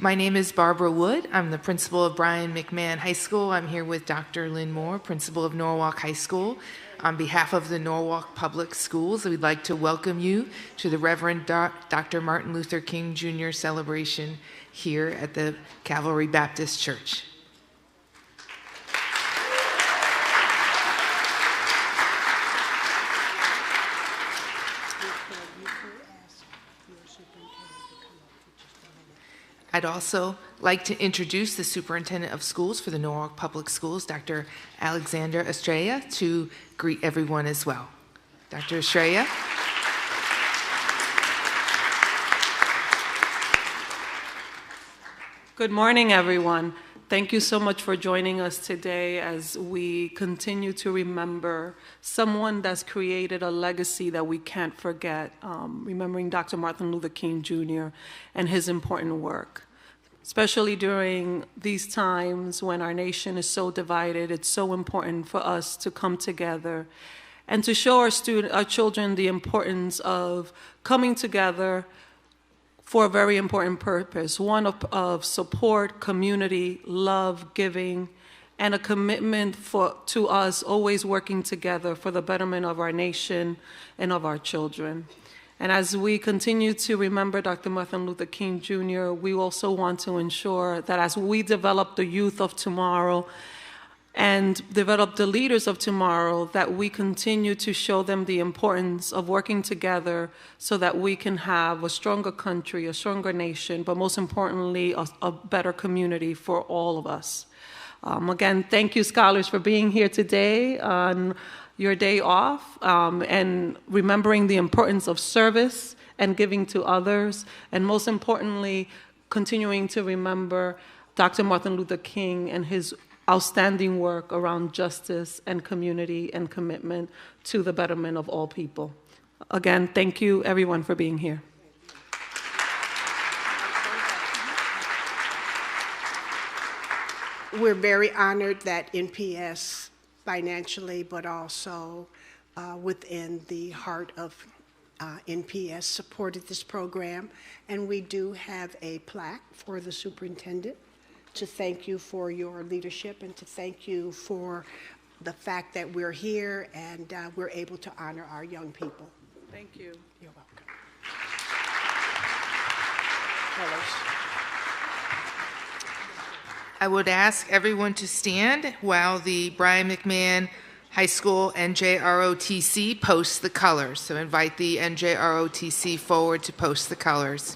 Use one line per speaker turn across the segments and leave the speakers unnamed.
My name is Barbara Wood. I'm the principal of Brian McMahon High School. I'm here with Dr. Lynne Moore, principal of Norwalk High School. On behalf of the Norwalk Public Schools, we'd like to welcome you to the Reverend Dr. Martin Luther King Jr. celebration here at the Calvary Baptist Church. I'd also like to introduce the Superintendent of Schools for the Norwalk Public Schools, Dr. Alexander Estrella, to greet everyone as well. Dr. Estrella.
Good morning, everyone. Thank you so much for joining us today as we continue to remember someone that's created a legacy that we can't forget, remembering Dr. Martin Luther King Jr. and his important work. Especially during these times when our nation is so divided, it's so important for us to come together and to show our children the importance of coming together for a very important purpose, one of support, community, love, giving, and a commitment to us always working together for the betterment of our nation and of our children. And as we continue to remember Dr. Martin Luther King Jr., we also want to ensure that as we develop the youth of tomorrow and develop the leaders of tomorrow, that we continue to show them the importance of working together so that we can have a stronger country, a stronger nation, but most importantly, a better community for all of us. Again, thank you, scholars, for being here today on your day off, and remembering the importance of service and giving to others, and most importantly, continuing to remember Dr. Martin Luther King and his outstanding work around justice and community and commitment to the betterment of all people. Again, thank you, everyone, for being here.
We're very honored that NPS financially, but also within the heart of NPS supported this program. And we do have a plaque for the superintendent to thank you for your leadership and to thank you for the fact that we're here and we're able to honor our young people.
Thank you.
You're welcome. Colors.
I would ask everyone to stand while the Brian McMahon High School NJROTC posts the colors. So invite the NJROTC forward to post the colors.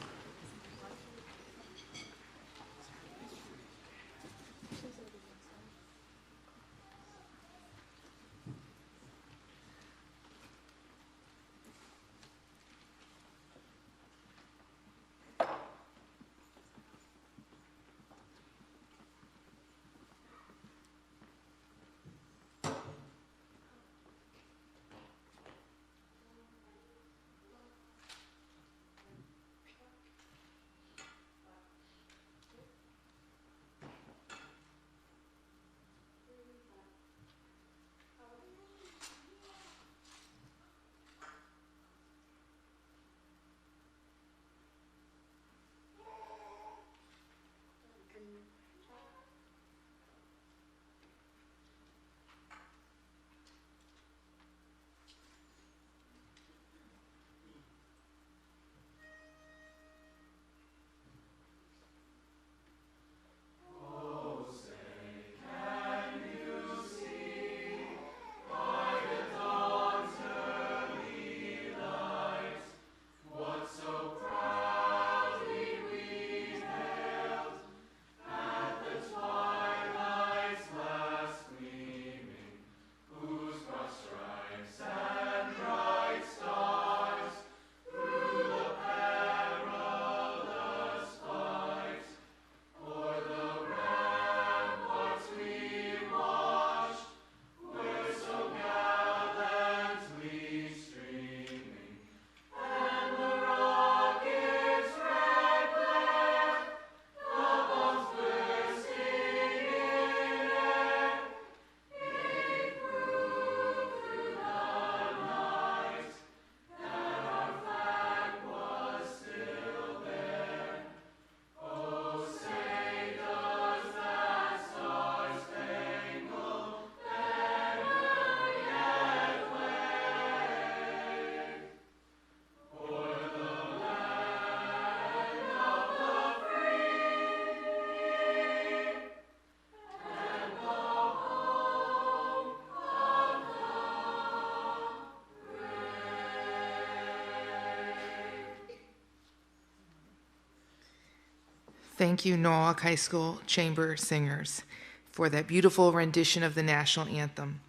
Thank you, Norwalk High School Chamber Singers, for that beautiful rendition of the national anthem.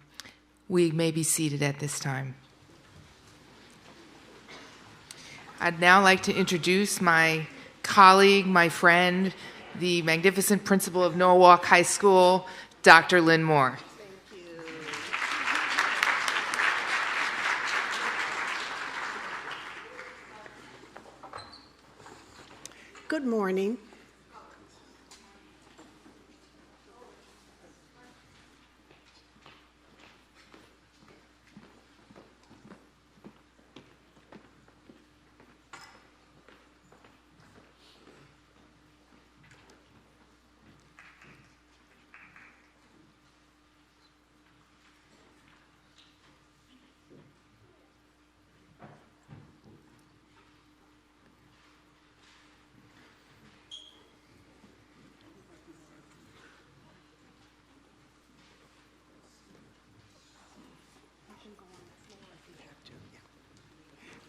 We may be seated at this time. I'd now like to introduce my colleague, my friend, the magnificent principal of Norwalk High School, Dr. Lynne Moore.
Thank you. Good morning.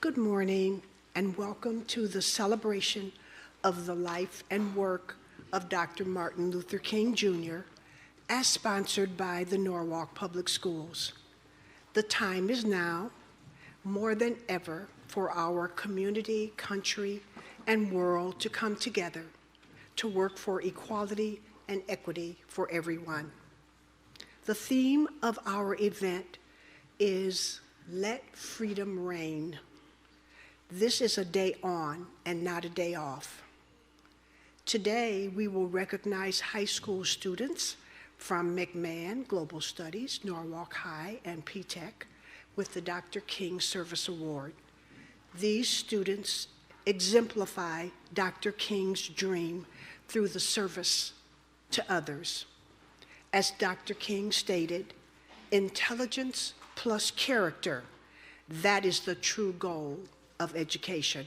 Good morning and welcome to the celebration of the life and work of Dr. Martin Luther King Jr. as sponsored by the Norwalk Public Schools. The time is now, more than ever, for our community, country, and world to come together to work for equality and equity for everyone. The theme of our event is Let Freedom Reign. This is a day on and not a day off. Today, we will recognize high school students from McMahon Global Studies, Norwalk High, and P-TECH with the Dr. King Service Award. These students exemplify Dr. King's dream through the service to others. As Dr. King stated, intelligence plus character, that is the true goal of education.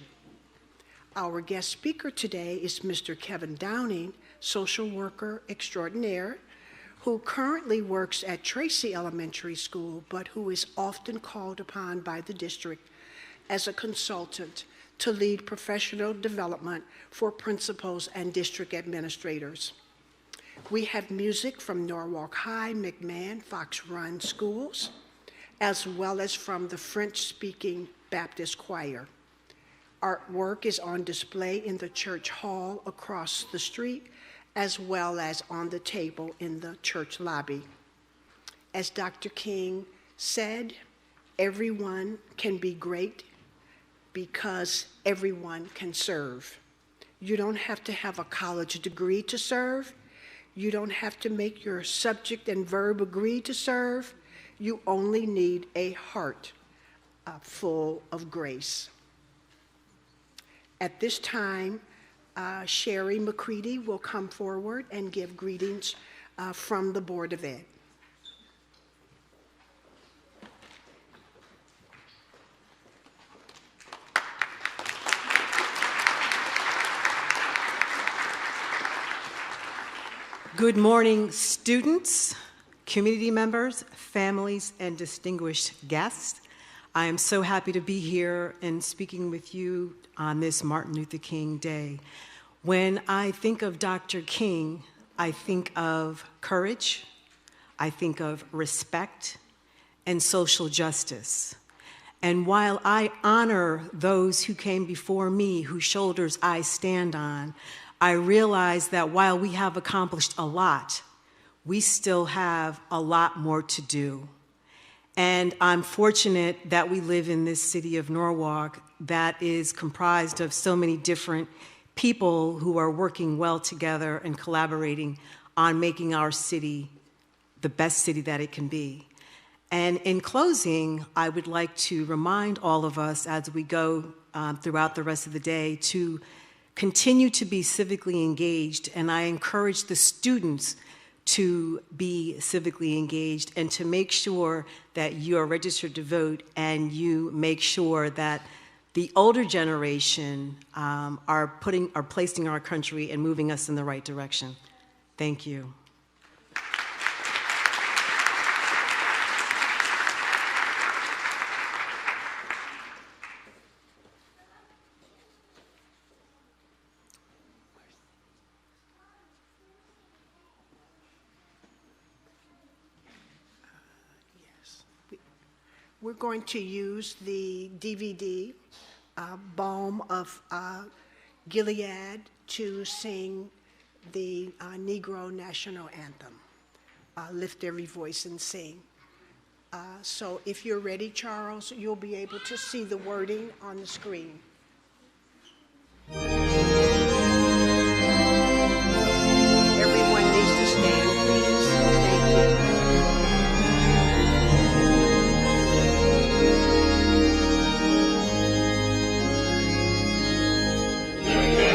Our guest speaker today is Mr. Kevin Downing, social worker extraordinaire, who currently works at Tracy Elementary School, but who is often called upon by the district as a consultant to lead professional development for principals and district administrators. We have music from Norwalk High, McMahon, Fox Run schools, as well as from the French-speaking Baptist choir. Artwork is on display in the church hall across the street, as well as on the table in the church lobby. As Dr. King said, everyone can be great because everyone can serve. You don't have to have a college degree to serve. You don't have to make your subject and verb agree to serve. You only need a heart full of grace. At this time, Sherry McCready will come forward and give greetings from the Board of Ed.
Good morning, students, community members, families, and distinguished guests. I am so happy to be here and speaking with you on this Martin Luther King Day. When I think of Dr. King, I think of courage, I think of respect, and social justice. And while I honor those who came before me, whose shoulders I stand on, I realize that while we have accomplished a lot, we still have a lot more to do. And I'm fortunate that we live in this city of Norwalk that is comprised of so many different people who are working well together and collaborating on making our city the best city that it can be. And in closing, I would like to remind all of us as we go throughout the rest of the day to continue to be civically engaged, and I encourage the students to be civically engaged and to make sure that you are registered to vote and you make sure that the older generation are placing our country and moving us in the right direction. Thank you.
we're going to use the DVD, Balm of Gilead, to sing the Negro National Anthem. Lift every voice and sing. So if you're ready, Charles, you'll be able to see the wording on the screen. Everyone needs to stand, please. Thank you.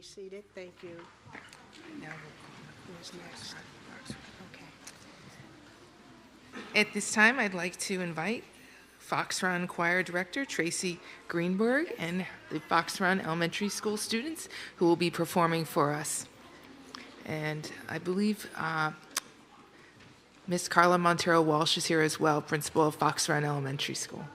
seated. Thank you.
Now
Who's next? Okay.
At this time, I'd like to invite Fox Run Choir Director Tracy Greenberg and the Fox Run Elementary School students who will be performing for us. And I believe Miss Carla Montero Walsh is here as well, principal of Fox Run Elementary School.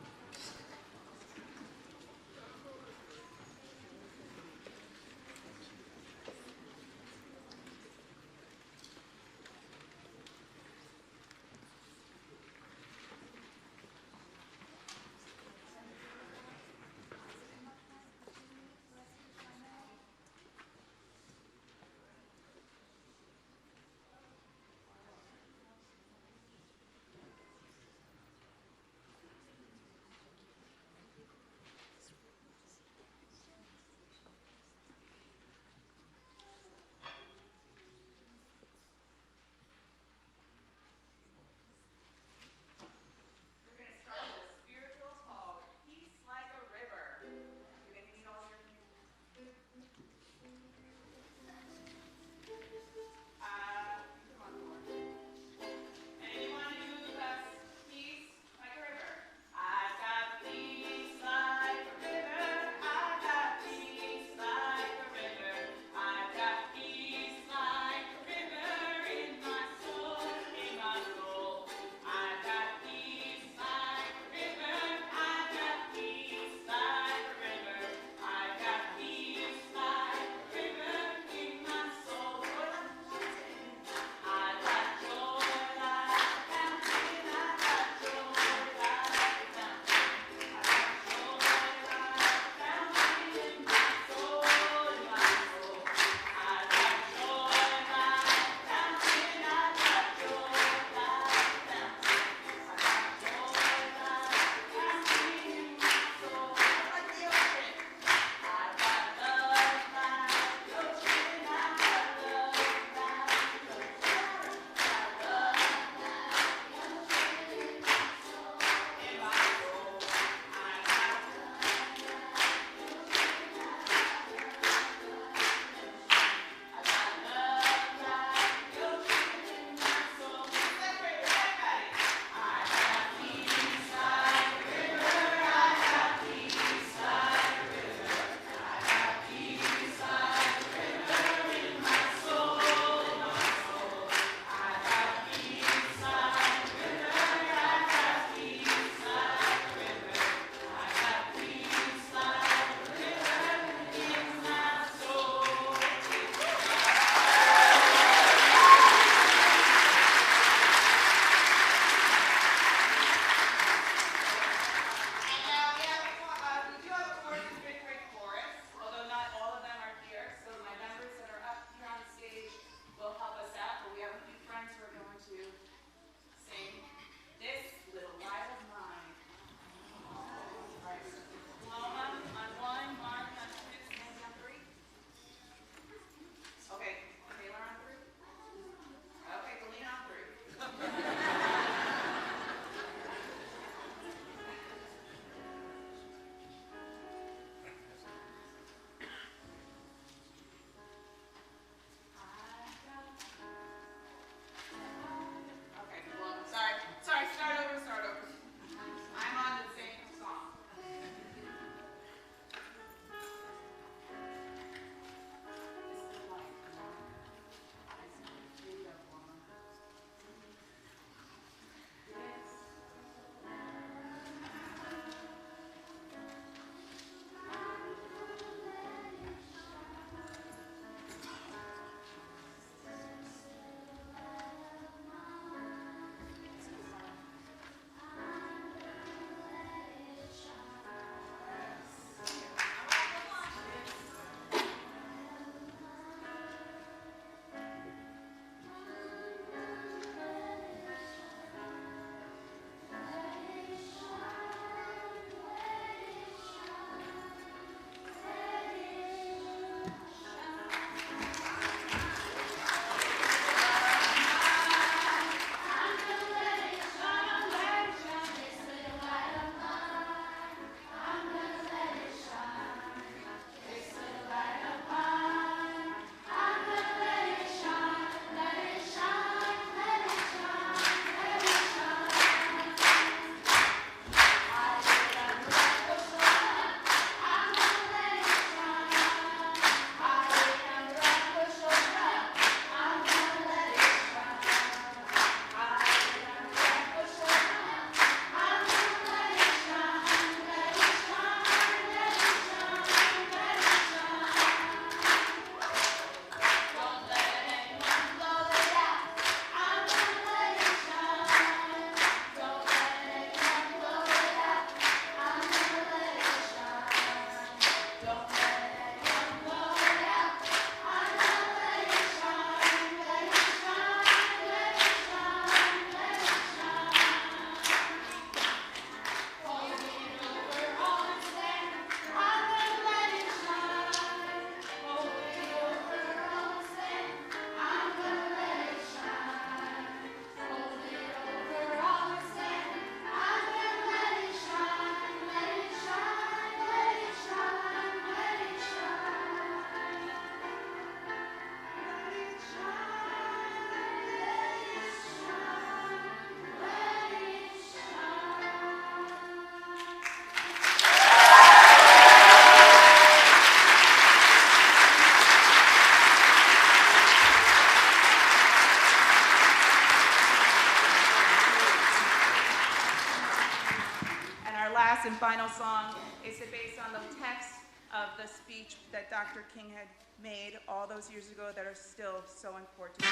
final song is based on the text of the speech that Dr. King had made all those years ago that are still so important.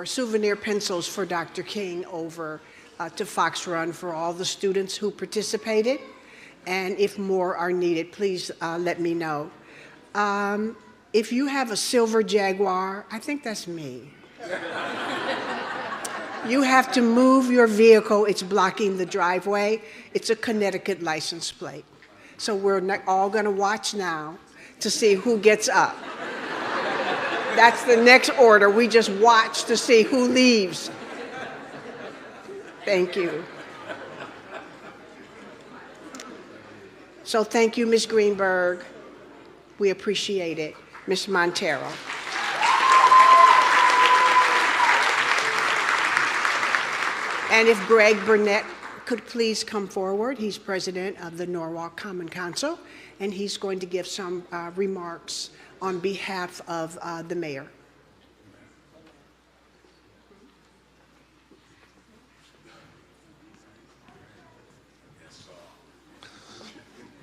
Souvenir pencils for Dr. King over to Fox Run for all the students who participated. And if more are needed, please let me know. If you have a silver Jaguar, I think that's me. You have to move your vehicle. It's blocking the driveway. It's a Connecticut license plate. So we're all going to watch now to see who gets up. That's the next order. We just watch to see who leaves. Thank you. So thank you, Ms. Greenberg. We appreciate it. Ms. Montero. And if Greg Burnett could please come forward. He's president of the Norwalk Common Council, and he's going to give some remarks on behalf of the mayor.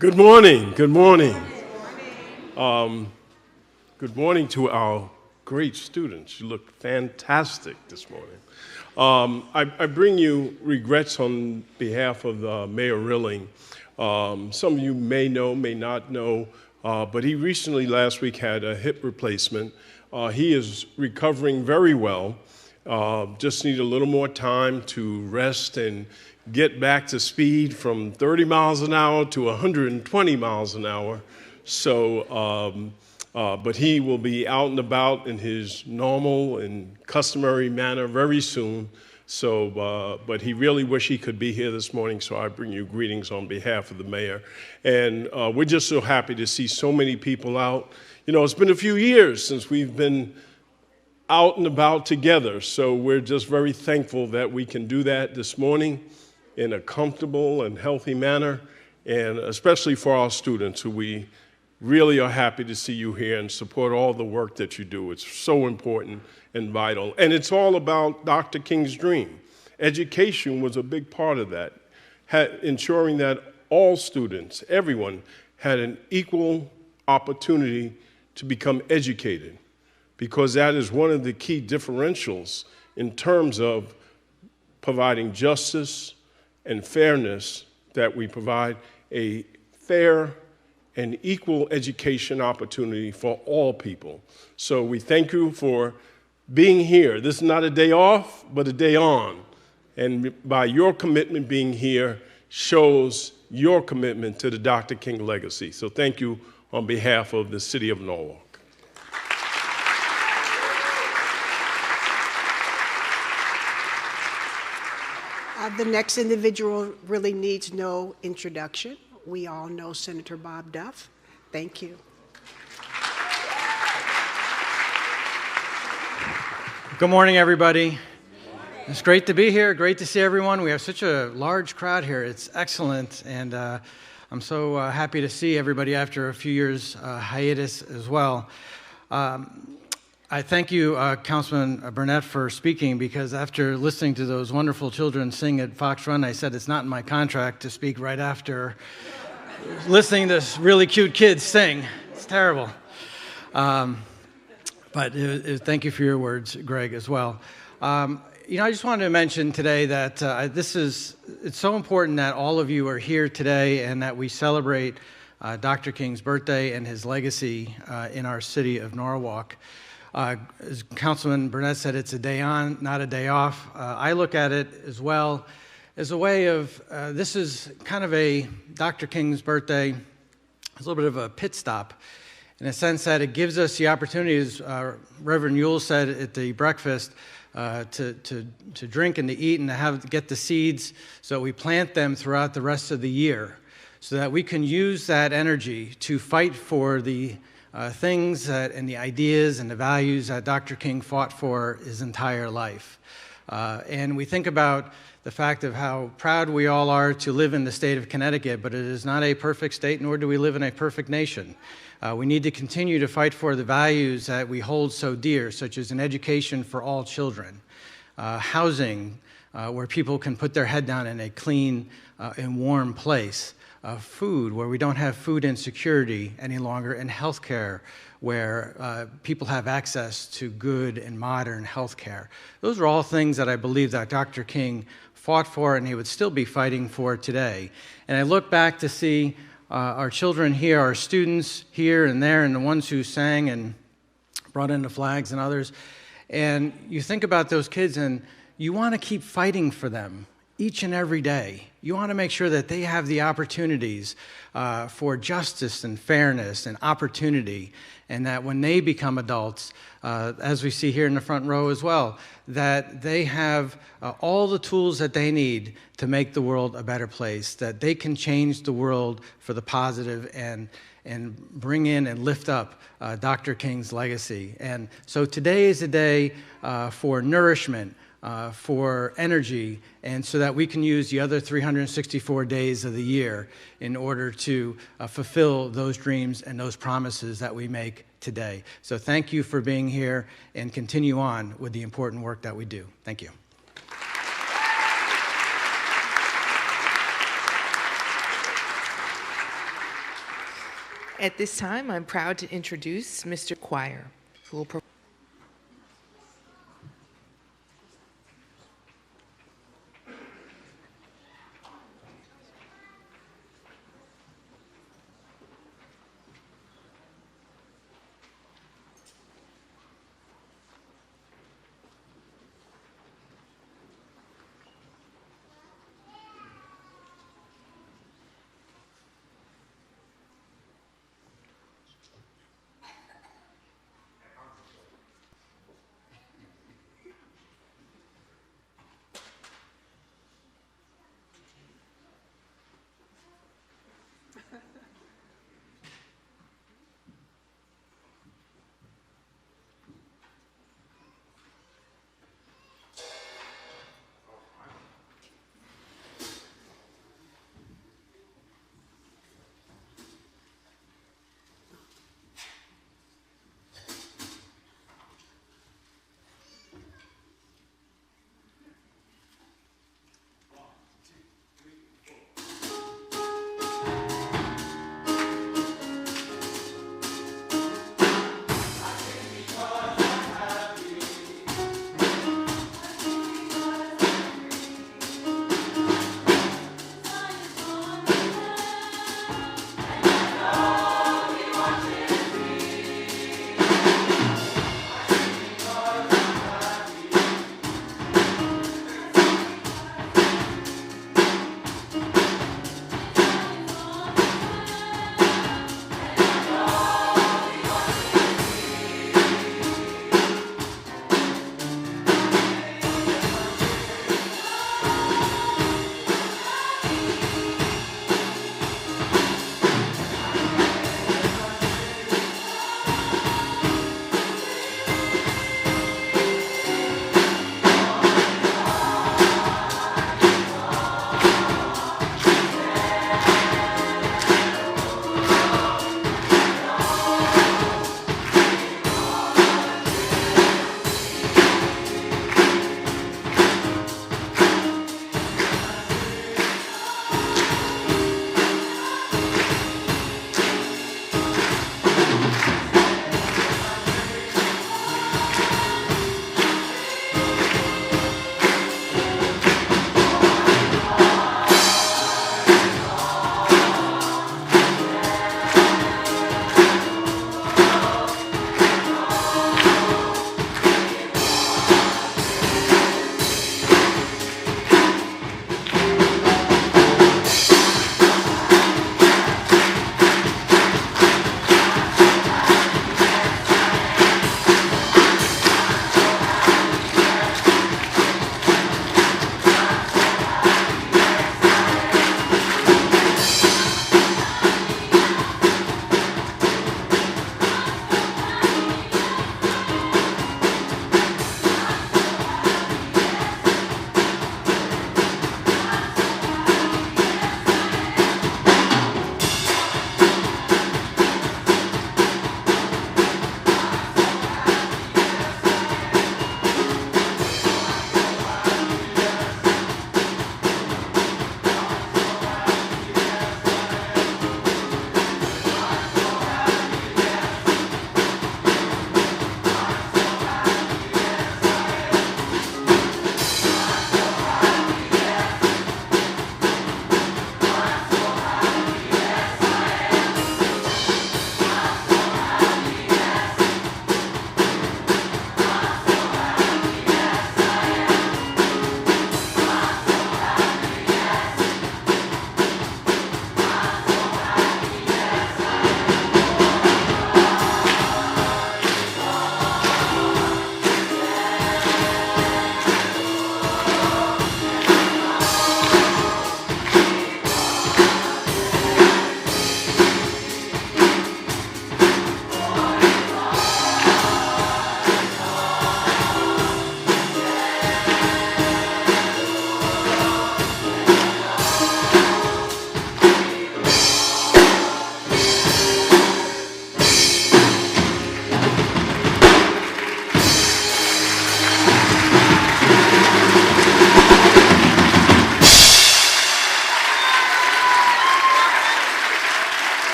Good morning. Good morning. Good morning to our great students. You look fantastic this morning. I bring you regrets on behalf of Mayor Rilling. Some of you may know, may not know, but he recently, last week, had a hip replacement. He is recovering very well. Just need a little more time to rest and get back to speed from 30 miles an hour to 120 miles an hour. So, but he will be out and about in his normal and customary manner very soon. So, but he really wished he could be here this morning, so I bring you greetings on behalf of the mayor. And we're just so happy to see so many people out. You know, it's been a few years since we've been out and about together, so we're just very thankful that we can do that this morning in a comfortable and healthy manner, and especially for our students, who we really are happy to see you here and support all the work that you do. It's so important and vital. And it's all about Dr. King's dream. Education was a big part of that, ensuring that all students, everyone, had an equal opportunity to become educated, because that is one of the key differentials in terms of providing justice and fairness, that we provide a fair and equal education opportunity for all people. So we thank you for being here. This is not a day off, but a day on. And by your commitment being here shows your commitment to the Dr. King legacy. So thank you on behalf of the city of Norwalk.
The next individual really needs no introduction. We all know Senator Bob Duff. Thank you.
Good morning, everybody. It's great to be here. Great to see everyone. We have such a large crowd here. It's excellent, and I'm so happy to see everybody after a few years hiatus as well. I thank you, Councilman Burnett, for speaking, because after listening to those wonderful children sing at Fox Run, I said it's not in my contract to speak right after listening to really cute kids sing. It's terrible. But thank you for your words, Greg, as well. I just wanted to mention today that it's so important that all of you are here today and that we celebrate Dr. King's birthday and his legacy in our city of Norwalk. As Councilman Burnett said, it's a day on, not a day off. I look at it as well as a way of, this is kind of a Dr. King's birthday, it's a little bit of a pit stop, in a sense that it gives us the opportunity, as Reverend Yule said at the breakfast, to drink and to eat and to get the seeds so we plant them throughout the rest of the year, so that we can use that energy to fight for the things and the ideas and the values that Dr. King fought for his entire life. And we think about the fact of how proud we all are to live in the state of Connecticut, but it is not a perfect state, nor do we live in a perfect nation. We need to continue to fight for the values that we hold so dear, such as an education for all children, housing where people can put their head down in a clean and warm place, food where we don't have food insecurity any longer, and healthcare where people have access to good and modern healthcare. Those are all things that I believe that Dr. King fought for and he would still be fighting for today. And I look back to see our children here, our students here and there, and the ones who sang and brought in the flags and others. And you think about those kids and you want to keep fighting for them each and every day. You want to make sure that they have the opportunities for justice and fairness and opportunity, and that when they become adults, as we see here in the front row as well, that they have all the tools that they need to make the world a better place, that they can change the world for the positive and bring in and lift up Dr. King's legacy. And so today is a day for nourishment, for energy, and so that we can use the other 364 days of the year in order to fulfill those dreams and those promises that we make today. So thank you for being here, and continue on with the important work that we do. Thank you.
At this time, I'm proud to introduce Mr. Choir, who will perform.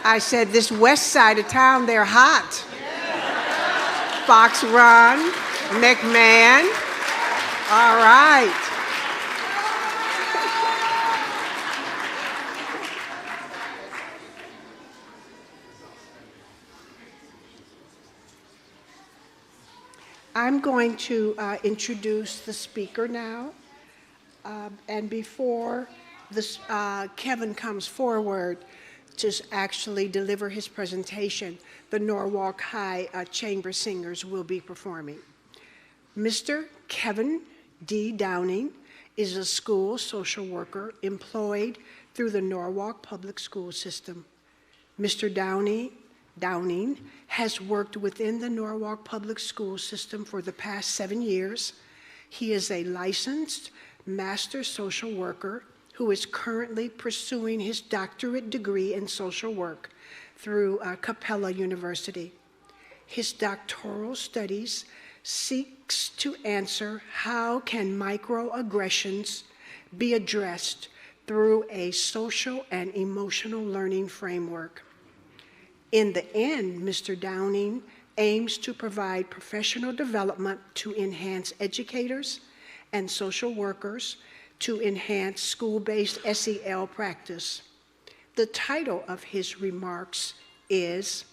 I said, this west side of town, they're hot. Fox Run, McMahon. All right. I'm going to introduce the speaker now. And before Kevin comes forward to actually deliver his presentation, the Norwalk High Chamber Singers will be performing. Mr. Kevin D. Downing is a school social worker employed through the Norwalk Public School System. Mr. Downing has worked within the Norwalk Public School System for the past 7 years. He is a licensed master social worker who is currently pursuing his doctorate degree in social work through Capella University. His doctoral studies seeks to answer how can microaggressions be addressed through a social and emotional learning framework. In the end, Mr. Downing aims to provide professional development to enhance educators and social workers to enhance school-based SEL practice. The title of his remarks is,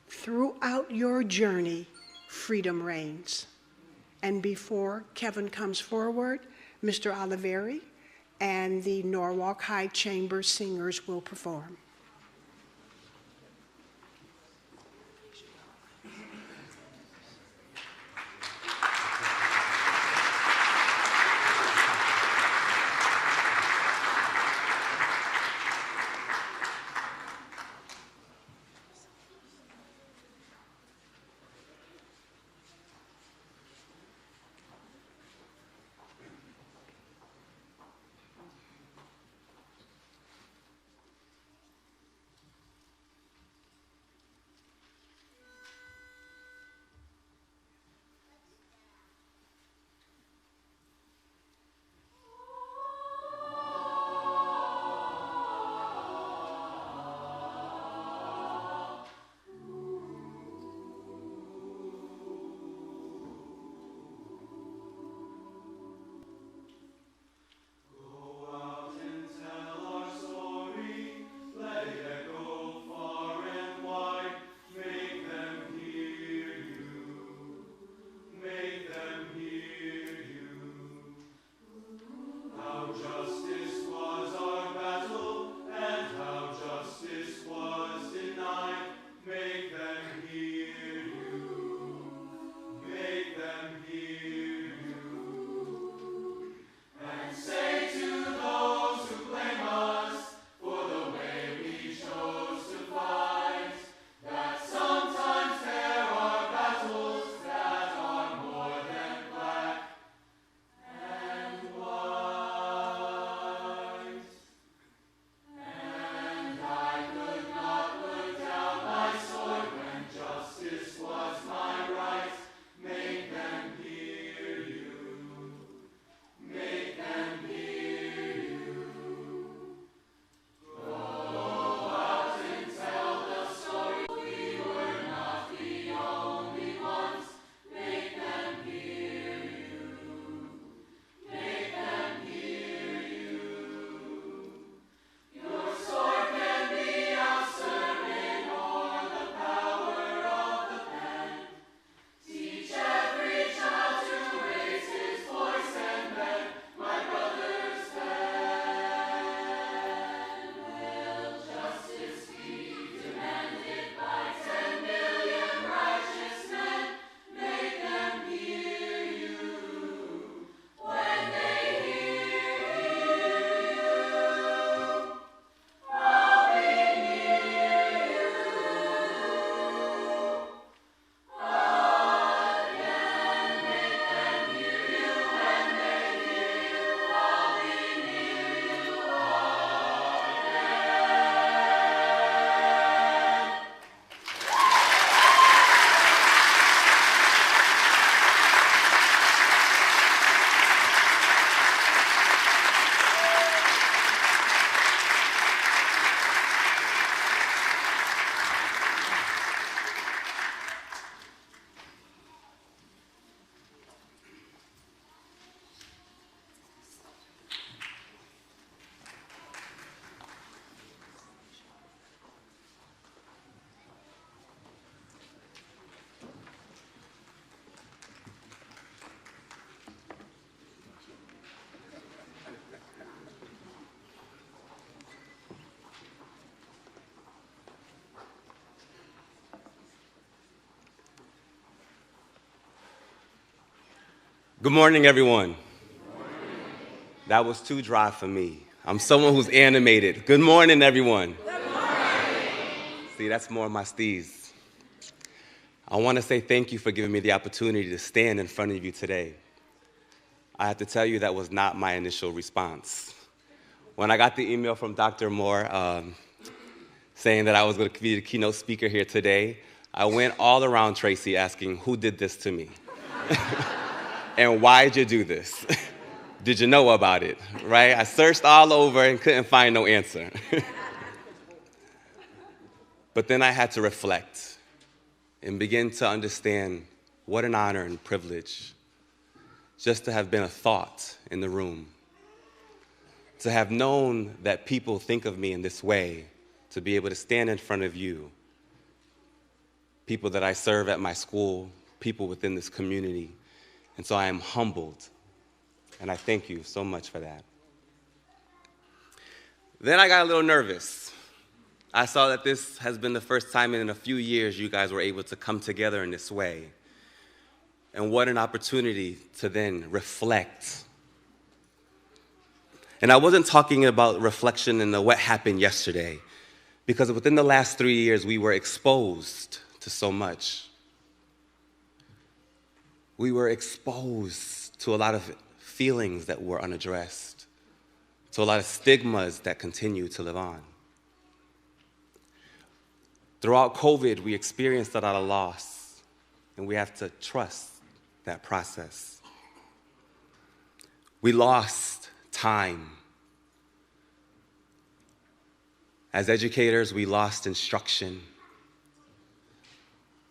Throughout Your Journey, Freedom Reigns. And before Kevin comes forward, Mr. Oliveri and the Norwalk High Chamber Singers will perform.
Good morning, everyone. That was too dry for me. I'm someone who's animated. Good morning, everyone. Good morning. See, that's more of my steez. I want to say thank you for giving me the opportunity to stand in front of you today. I have to tell you that was not my initial response. When I got the email from Dr. Moore saying that I was going to be the keynote speaker here today, I went all around Tracy asking, who did this to me? And why did you do this? Did you know about it, right? I searched all over and couldn't find no answer. But then I had to reflect and begin to understand what an honor and privilege just to have been a thought in the room, to have known that people think of me in this way, to be able to stand in front of you, people that I serve at my school, people within this community. And so I am humbled, and I thank you so much for that. Then I got a little nervous. I saw that this has been the first time in a few years you guys were able to come together in this way. And what an opportunity to then reflect. And I wasn't talking about reflection in what happened yesterday, because within the last 3 years, we were exposed to so much. We were exposed to a lot of feelings that were unaddressed, to a lot of stigmas that continue to live on. Throughout COVID, we experienced a lot of loss, and we have to trust that process. We lost time. As educators, we lost instruction.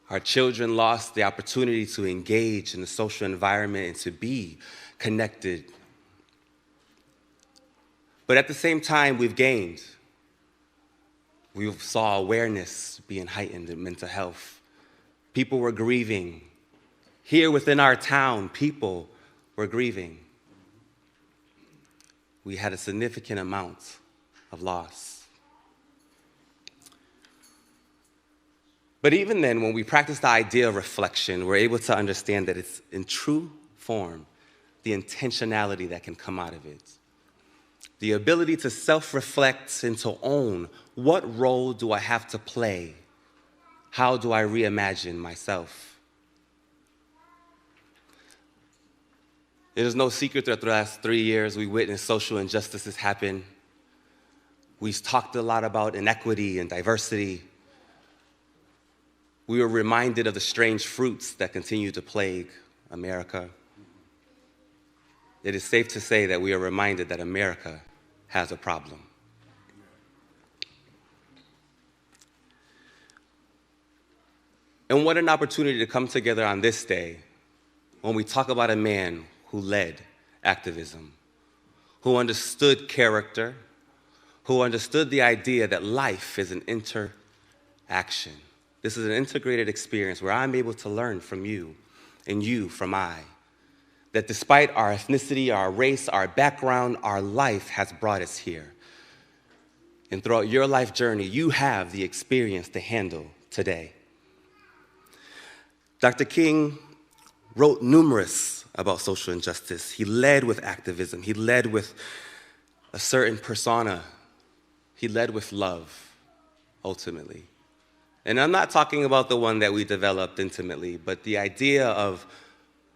Our children lost the opportunity to engage in the social environment and to be connected. But at the same time, we've gained. We saw awareness being heightened in mental health. People were grieving. Here within our town, people were grieving. We had a significant amount of loss. But even then, when we practice the idea of reflection, we're able to understand that it's in true form, the intentionality that can come out of it. The ability to self-reflect and to own, what role do I have to play? How do I reimagine myself? It is no secret that the last 3 years we witnessed social injustices happen. We've talked a lot about inequity and diversity. We were reminded of the strange fruits that continue to plague America. It is safe to say that we are reminded that America has a problem. And what an opportunity to come together on this day when we talk about a man who led activism, who understood character, who understood the idea that life is an interaction. This is an integrated experience where I'm able to learn from you and you from I. That despite our ethnicity, our race, our background, our life has brought us here. And throughout your life journey, you have the experience to handle today. Dr. King wrote numerous about social injustice. He led with activism. He led with a certain persona. He led with love, ultimately. And I'm not talking about the one that we developed intimately, but the idea of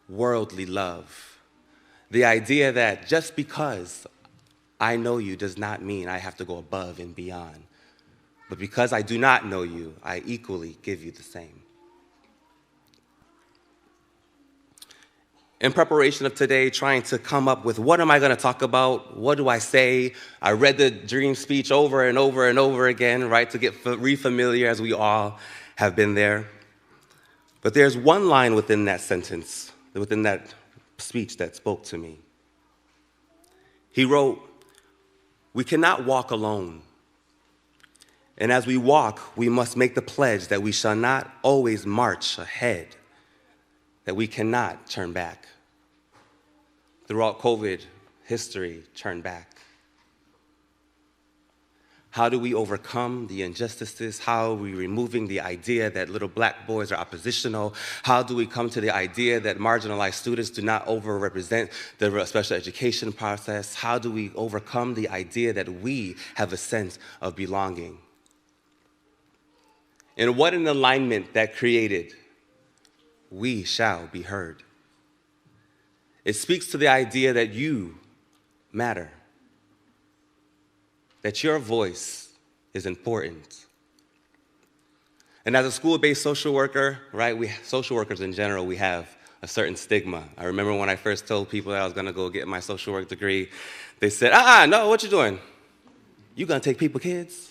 worldly love. The idea that just because I know you does not mean I have to go above and beyond. But because I do not know you, I equally give you the same. In preparation of today, trying to come up with what am I going to talk about? What do I say? I read the dream speech over and over and over again, right, to get re-familiar, as we all have been there. But there's one line within that sentence, within that speech that spoke to me. He wrote, "We cannot walk alone. And as we walk, we must make the pledge that we shall not always march ahead, that we cannot turn back." Throughout COVID history, turn back. How do we overcome the injustices? How are we removing the idea that little black boys are oppositional? How do we come to the idea that marginalized students do not overrepresent the special education process? How do we overcome the idea that we have a sense of belonging? And what an alignment that created. We shall be heard. It speaks to the idea that you matter, that your voice is important. And as a school-based social worker, right, social workers in general, we have a certain stigma. I remember when I first told people that I was gonna go get my social work degree, they said, no, what you doing? You gonna take people's kids?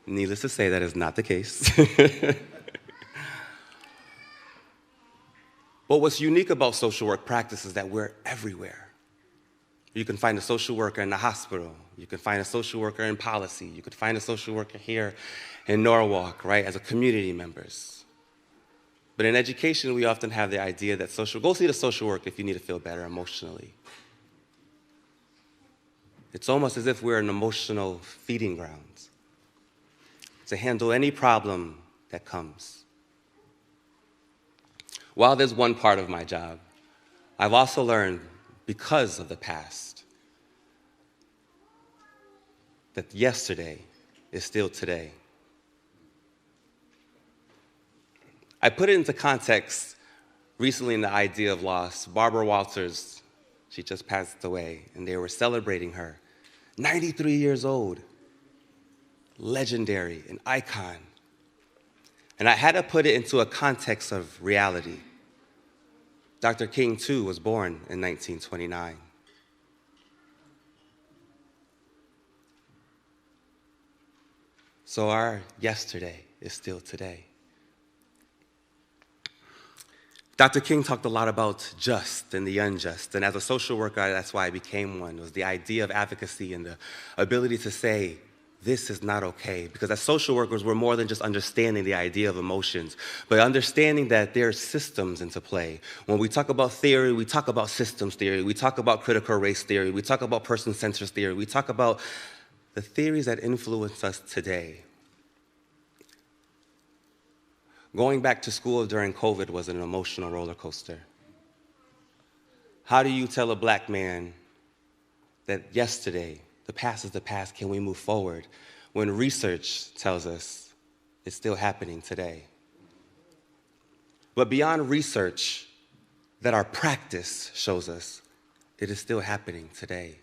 Needless to say, that is not the case. But what's unique about social work practice is that we're everywhere. You can find a social worker in the hospital. You can find a social worker in policy. You could find a social worker here in Norwalk, right, as a community members. But in education, we often have the idea that go see the social worker if you need to feel better emotionally. It's almost as if we're an emotional feeding ground to handle any problem that comes. While there's one part of my job, I've also learned, because of the past, that yesterday is still today. I put it into context recently in the idea of loss. Barbara Walters, she just passed away, and they were celebrating her. 93 years old, legendary, an icon. And I had to put it into a context of reality. Dr. King, too, was born in 1929. So our yesterday is still today. Dr. King talked a lot about just and the unjust, and as a social worker, that's why I became one. It was the idea of advocacy and the ability to say, this is not okay. Because as social workers, we're more than just understanding the idea of emotions, but understanding that there are systems into play. When we talk about theory, we talk about systems theory. We talk about critical race theory. We talk about person-centered theory. We talk about the theories that influence us today. Going back to school during COVID was an emotional roller coaster. How do you tell a black man that yesterday, the past is the past, can we move forward, when research tells us it's still happening today? But beyond research, that our practice shows us it is still happening today.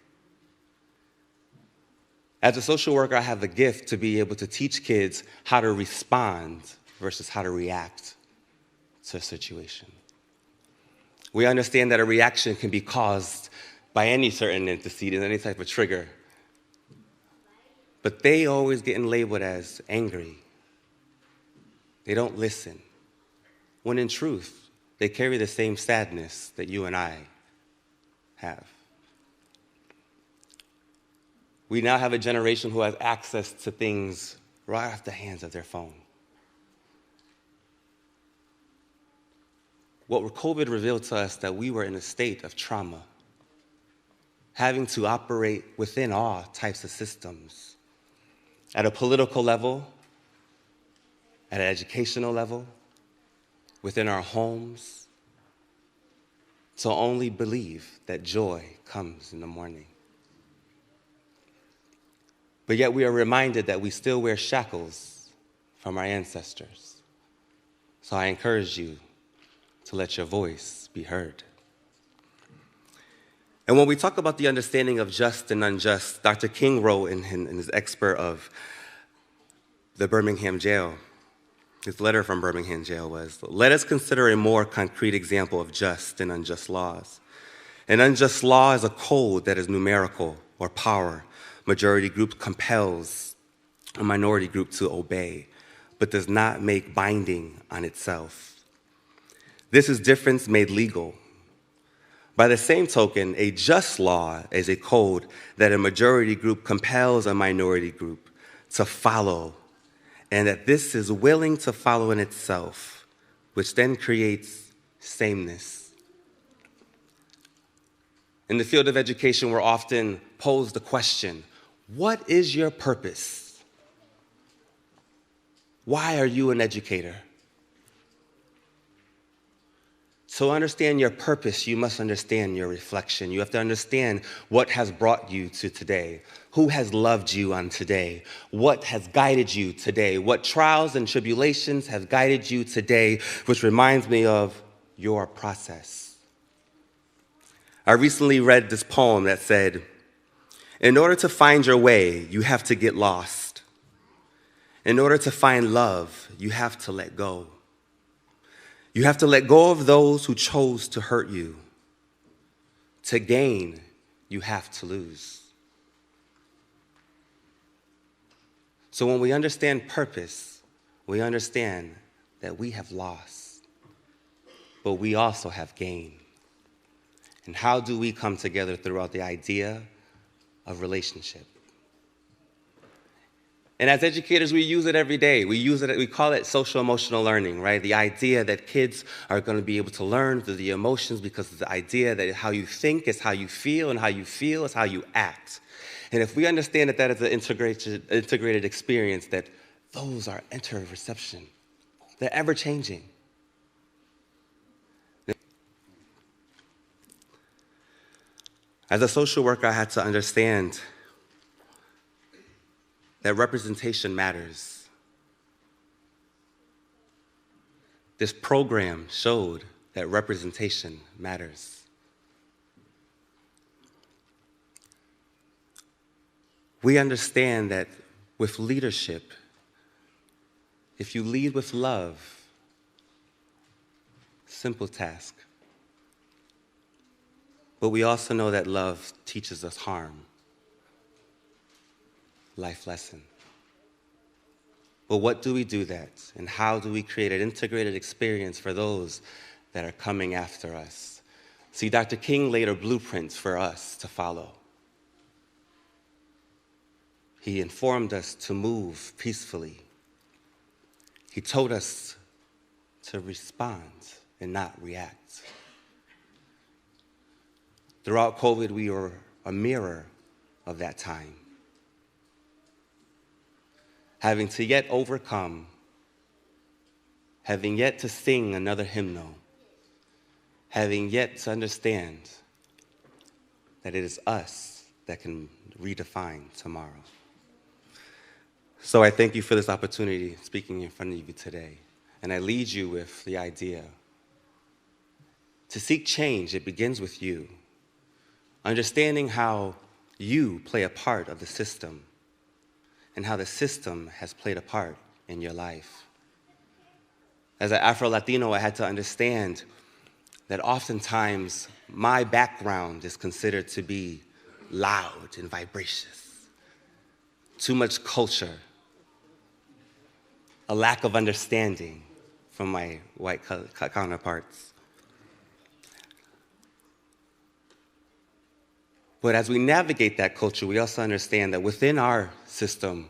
As a social worker, I have the gift to be able to teach kids how to respond versus how to react to a situation. We understand that a reaction can be caused by any certain antecedent, any type of trigger. But they always getting labeled as angry. They don't listen. When in truth, they carry the same sadness that you and I have. We now have a generation who has access to things right off the hands of their phone. What COVID revealed to us that we were in a state of trauma, having to operate within all types of systems, at a political level, at an educational level, within our homes, to only believe that joy comes in the morning. But yet we are reminded that we still wear shackles from our ancestors. So I encourage you to let your voice be heard. And when we talk about the understanding of just and unjust, Dr. King wrote in his expert of the Birmingham jail, his letter from Birmingham jail was, let us consider a more concrete example of just and unjust laws. An unjust law is a code that is numerical or power. Majority group compels a minority group to obey, but does not make binding on itself. This is difference made legal. By the same token, a just law is a code that a majority group compels a minority group to follow, and that this is willing to follow in itself, which then creates sameness. In the field of education, we're often posed the question, what is your purpose? Why are you an educator? To understand your purpose, you must understand your reflection. You have to understand what has brought you to today, who has loved you on today, what has guided you today, what trials and tribulations have guided you today, which reminds me of your process. I recently read this poem that said, in order to find your way, you have to get lost. In order to find love, you have to let go. You have to let go of those who chose to hurt you. To gain, you have to lose. So when we understand purpose, we understand that we have lost, but we also have gained. And how do we come together throughout the idea of relationship? And as educators, we use it every day. We call it social emotional learning, right? The idea that kids are going to be able to learn through the emotions because of the idea that how you think is how you feel, and how you feel is how you act. And if we understand that that is an integrated experience, that those are interoception, they're ever-changing. As a social worker, I had to understand that representation matters. This program showed that representation matters. We understand that with leadership, if you lead with love, simple task. But we also know that love teaches us harm. Life lesson. But what do we do that? And how do we create an integrated experience for those that are coming after us? See, Dr. King laid a blueprint for us to follow. He informed us to move peacefully. He told us to respond and not react. Throughout COVID, we were a mirror of that time. Having to yet overcome, having yet to sing another hymnal, having yet to understand that it is us that can redefine tomorrow. So I thank you for this opportunity speaking in front of you today. And I lead you with the idea. To seek change, it begins with you. Understanding how you play a part of the system and how the system has played a part in your life. As an Afro-Latino, I had to understand that oftentimes my background is considered to be loud and vivacious, too much culture, a lack of understanding from my white counterparts. But as we navigate that culture, we also understand that within our system,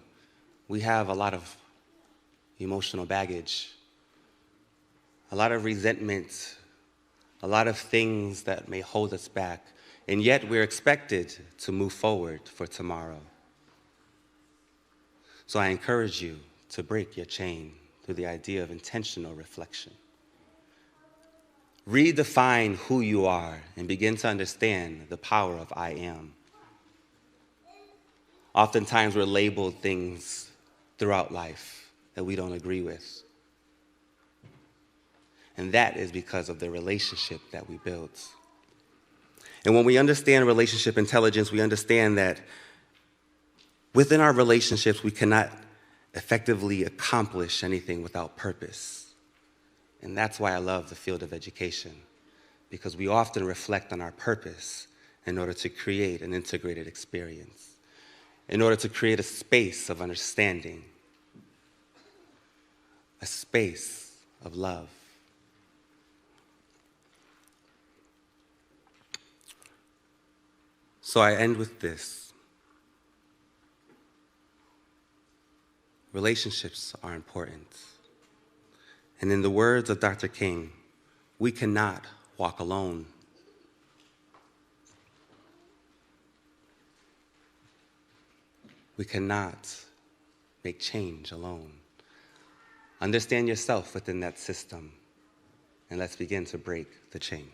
we have a lot of emotional baggage, a lot of resentment, a lot of things that may hold us back, and yet we're expected to move forward for tomorrow. So I encourage you to break your chain through the idea of intentional reflection. Redefine who you are and begin to understand the power of I am. Oftentimes we're labeled things throughout life that we don't agree with. And that is because of the relationship that we built. And when we understand relationship intelligence, we understand that within our relationships, we cannot effectively accomplish anything without purpose. And that's why I love the field of education, because we often reflect on our purpose in order to create an integrated experience, in order to create a space of understanding, a space of love. So I end with this. Relationships are important. And in the words of Dr. King, we cannot walk alone. We cannot make change alone. Understand yourself within that system, and let's begin to break the chain.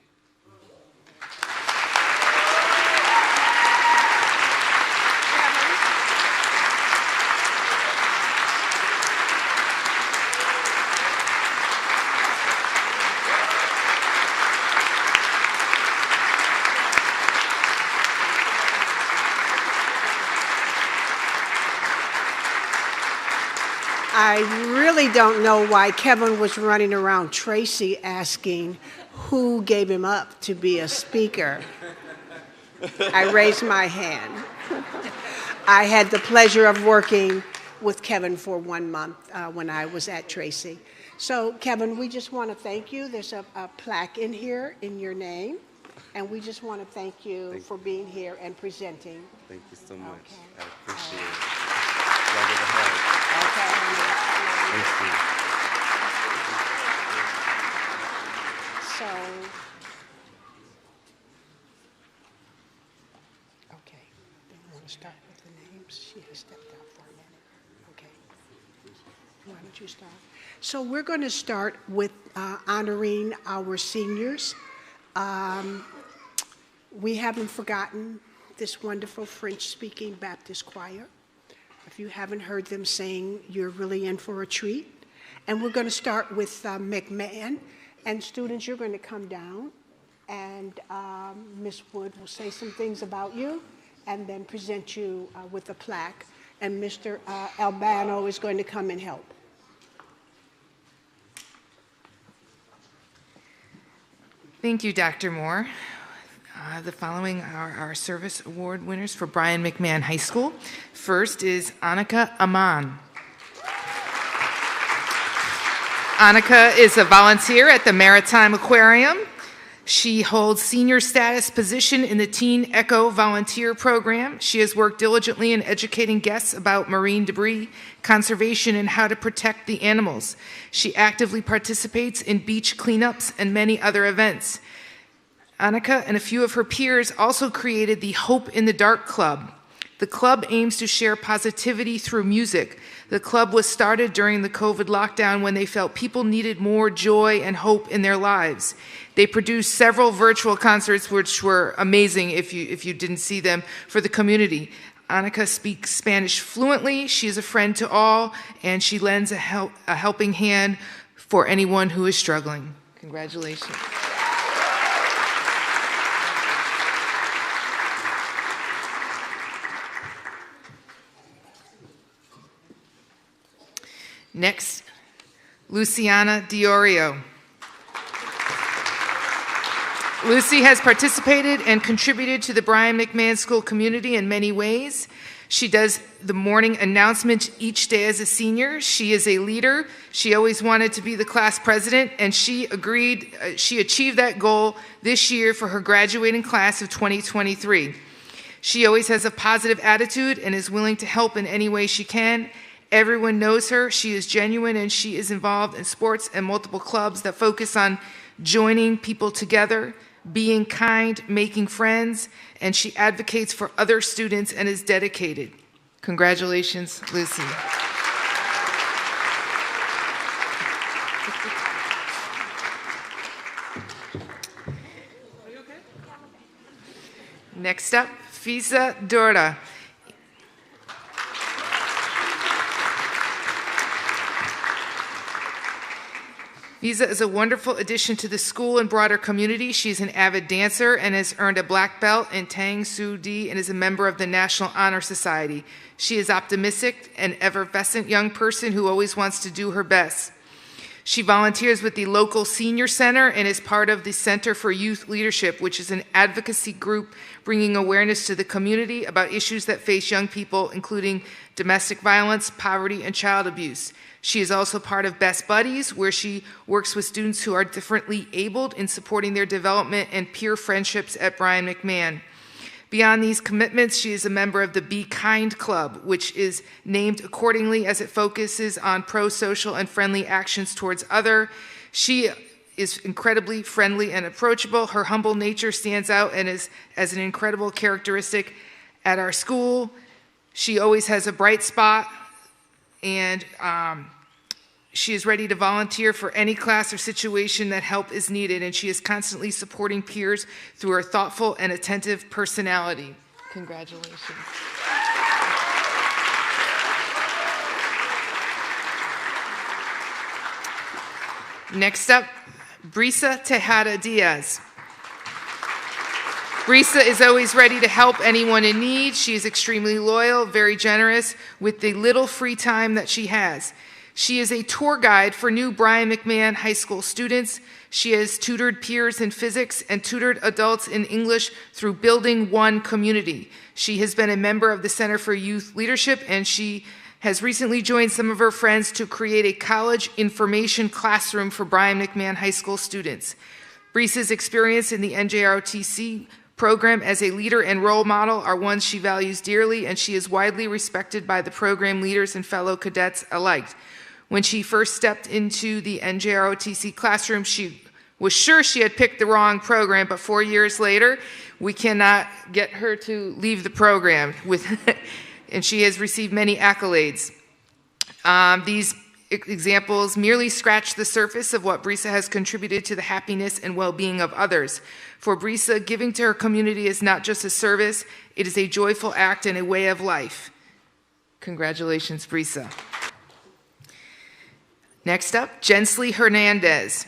I really don't know why Kevin was running around Tracy asking who gave him up to be a speaker. I raised my hand. I had the pleasure of working with Kevin for 1 month when I was at Tracy. So, Kevin, we just want to thank you. There's a plaque in here in your name, and we just want to thank you for being here and presenting.
Thank you so much.
Okay.
I appreciate it. Love it ahead.
Okay.
Thank you.
So, okay, you want to start with the names? She has stepped out for a minute. Okay. Why don't you start? So we're going to start with honoring our seniors. We haven't forgotten this wonderful French-speaking Baptist choir. If you haven't heard them sing, you're really in for a treat. And we're going to start with McMahon. And students, you're going to come down, and Ms. Wood will say some things about you, and then present you with a plaque. And Mr. Albano is going to come and help.
Thank you, Dr. Moore. The following are our service award winners for Brian McMahon High School. First is Annika Aman. Annika is a volunteer at the Maritime Aquarium. She holds senior status position in the Teen Echo Volunteer Program. She has worked diligently in educating guests about marine debris, conservation, and how to protect the animals. She actively participates in beach cleanups and many other events. Annika and a few of her peers also created the Hope in the Dark Club. The club aims to share positivity through music. The club was started during the COVID lockdown when they felt people needed more joy and hope in their lives. They produced several virtual concerts, which were amazing if you didn't see them, for the community. Annika speaks Spanish fluently. She is a friend to all, and she lends a helping hand for anyone who is struggling. Congratulations. Next, Luciana Diorio. Lucy has participated and contributed to the Brian McMahon School community in many ways. She does the morning announcement each day as a senior. She is a leader. She always wanted to be the class president, and she achieved that goal this year for her graduating class of 2023. She always has a positive attitude and is willing to help in any way she can. Everyone knows her. She is genuine, and she is involved in sports and multiple clubs that focus on joining people together, being kind, making friends, and she advocates for other students and is dedicated. Congratulations, Lucy. Next up, Fiza Dora. Fiza is a wonderful addition to the school and broader community. She's an avid dancer and has earned a black belt in Tang Soo Di and is a member of the National Honor Society. She is optimistic and effervescent young person who always wants to do her best. She volunteers with the local senior center and is part of the Center for Youth Leadership, which is an advocacy group bringing awareness to the community about issues that face young people, including domestic violence, poverty, and child abuse. She is also part of Best Buddies, where she works with students who are differently abled in supporting their development and peer friendships at Brian McMahon. Beyond these commitments, she is a member of the Be Kind Club, which is named accordingly as it focuses on pro-social and friendly actions towards others. She is incredibly friendly and approachable. Her humble nature stands out and is as an incredible characteristic at our school. She always has a bright spot, and she is ready to volunteer for any class or situation that help is needed, and she is constantly supporting peers through her thoughtful and attentive personality. Congratulations. Next up, Brisa Tejada Diaz. Brisa is always ready to help anyone in need. She is extremely loyal, very generous with the little free time that she has. She is a tour guide for new Brian McMahon High School students. She has tutored peers in physics and tutored adults in English through Building One Community. She has been a member of the Center for Youth Leadership, and she has recently joined some of her friends to create a college information classroom for Brian McMahon High School students. Brisa's experience in the NJROTC program as a leader and role model are ones she values dearly, and she is widely respected by the program leaders and fellow cadets alike. When she first stepped into the NJROTC classroom, she was sure she had picked the wrong program, but 4 years later, we cannot get her to leave the program, and she has received many accolades. These examples merely scratch the surface of what Brisa has contributed to the happiness and well-being of others. For Brisa, giving to her community is not just a service, it is a joyful act and a way of life. Congratulations, Brisa. Next up, Jensley Hernandez.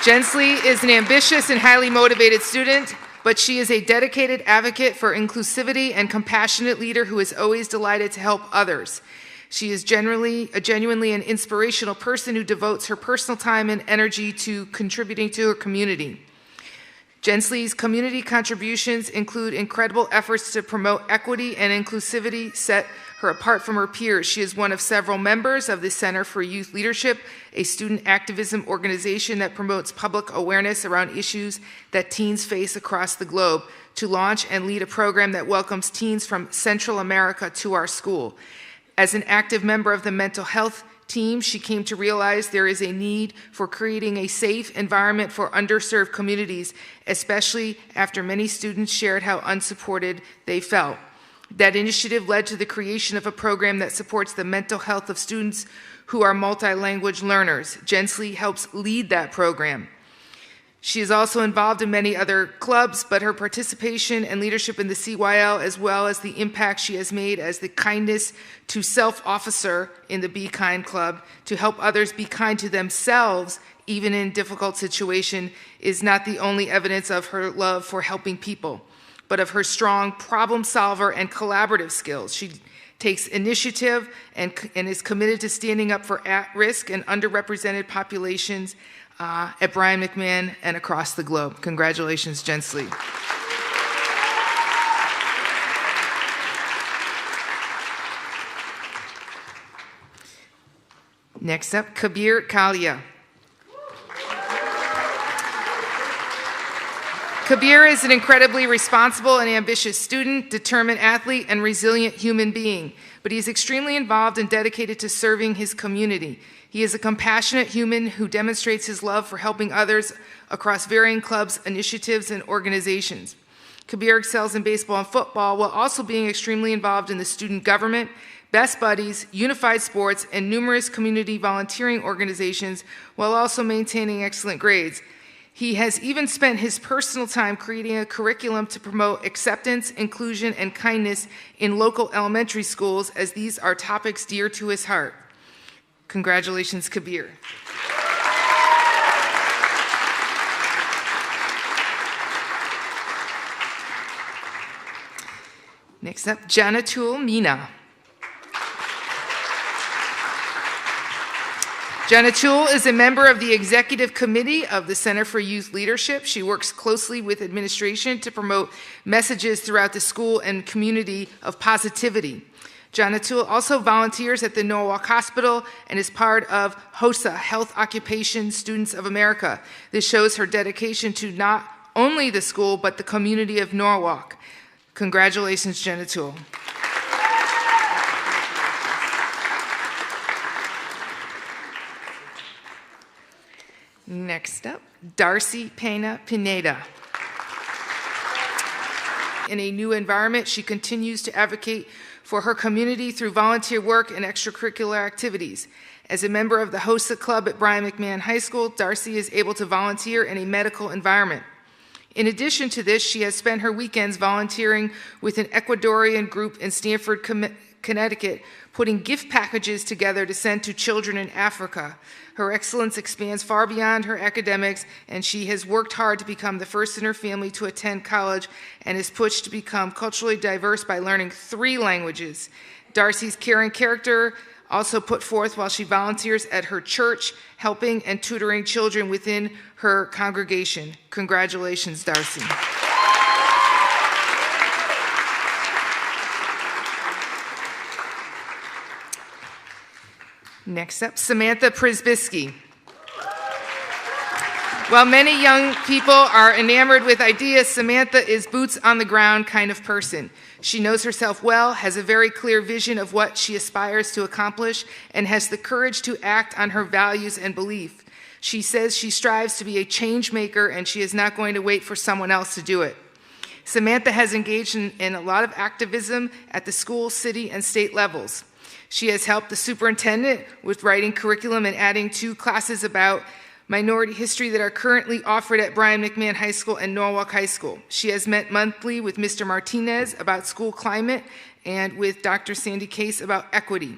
Jensley is an ambitious and highly motivated student, but she is a dedicated advocate for inclusivity and compassionate leader who is always delighted to help others. She is genuinely an inspirational person who devotes her personal time and energy to contributing to her community. Jensley's community contributions include incredible efforts to promote equity and inclusivity, set her apart from her peers. She is one of several members of the Center for Youth Leadership, a student activism organization that promotes public awareness around issues that teens face across the globe, to launch and lead a program that welcomes teens from Central America to our school. As an active member of the mental health team, she came to realize there is a need for creating a safe environment for underserved communities, especially after many students shared how unsupported they felt. That initiative led to the creation of a program that supports the mental health of students who are multi-language learners. Jensley helps lead that program. She is also involved in many other clubs, but her participation and leadership in the CYL, as well as the impact she has made as the kindness to self officer in the Be Kind Club to help others be kind to themselves, even in difficult situations, is not the only evidence of her love for helping people, but of her strong problem solver and collaborative skills. She takes initiative and is committed to standing up for at-risk and underrepresented populations at Brian McMahon and across the globe. Congratulations, Jensley. Next up, Kabir Kalia. Kabir is an incredibly responsible and ambitious student, determined athlete, and resilient human being, but he is extremely involved and dedicated to serving his community. He is a compassionate human who demonstrates his love for helping others across varying clubs, initiatives, and organizations. Kabir excels in baseball and football while also being extremely involved in the student government, Best Buddies, Unified Sports, and numerous community volunteering organizations, while also maintaining excellent grades. He has even spent his personal time creating a curriculum to promote acceptance, inclusion, and kindness in local elementary schools, as these are topics dear to his heart. Congratulations, Kabir. Next up, Janatul Mina. Janatul is a member of the executive committee of the Center for Youth Leadership. She works closely with administration to promote messages throughout the school and community of positivity. Janatul also volunteers at the Norwalk Hospital and is part of HOSA, Health Occupation Students of America. This shows her dedication to not only the school, but the community of Norwalk. Congratulations, Janatul. Next up, Darcy Pena Pineda. In a new environment, she continues to advocate for her community through volunteer work and extracurricular activities. As a member of the HOSA Club at Brian McMahon High School, Darcy is able to volunteer in a medical environment. In addition to this, she has spent her weekends volunteering with an Ecuadorian group in Stamford, Connecticut, putting gift packages together to send to children in Africa. Her excellence expands far beyond her academics, and she has worked hard to become the first in her family to attend college and is pushed to become culturally diverse by learning 3 languages. Darcy's caring character also put forth while she volunteers at her church, helping and tutoring children within her congregation. Congratulations, Darcy. Next up, Samantha Prisbisky. While many young people are enamored with ideas, Samantha is boots on the ground kind of person. She knows herself well, has a very clear vision of what she aspires to accomplish, and has the courage to act on her values and belief. She says she strives to be a change maker, and she is not going to wait for someone else to do it. Samantha has engaged in a lot of activism at the school, city, and state levels. She has helped the superintendent with writing curriculum and adding 2 classes about minority history that are currently offered at Brian McMahon High School and Norwalk High School. She has met monthly with Mr. Martinez about school climate and with Dr. Sandy Case about equity.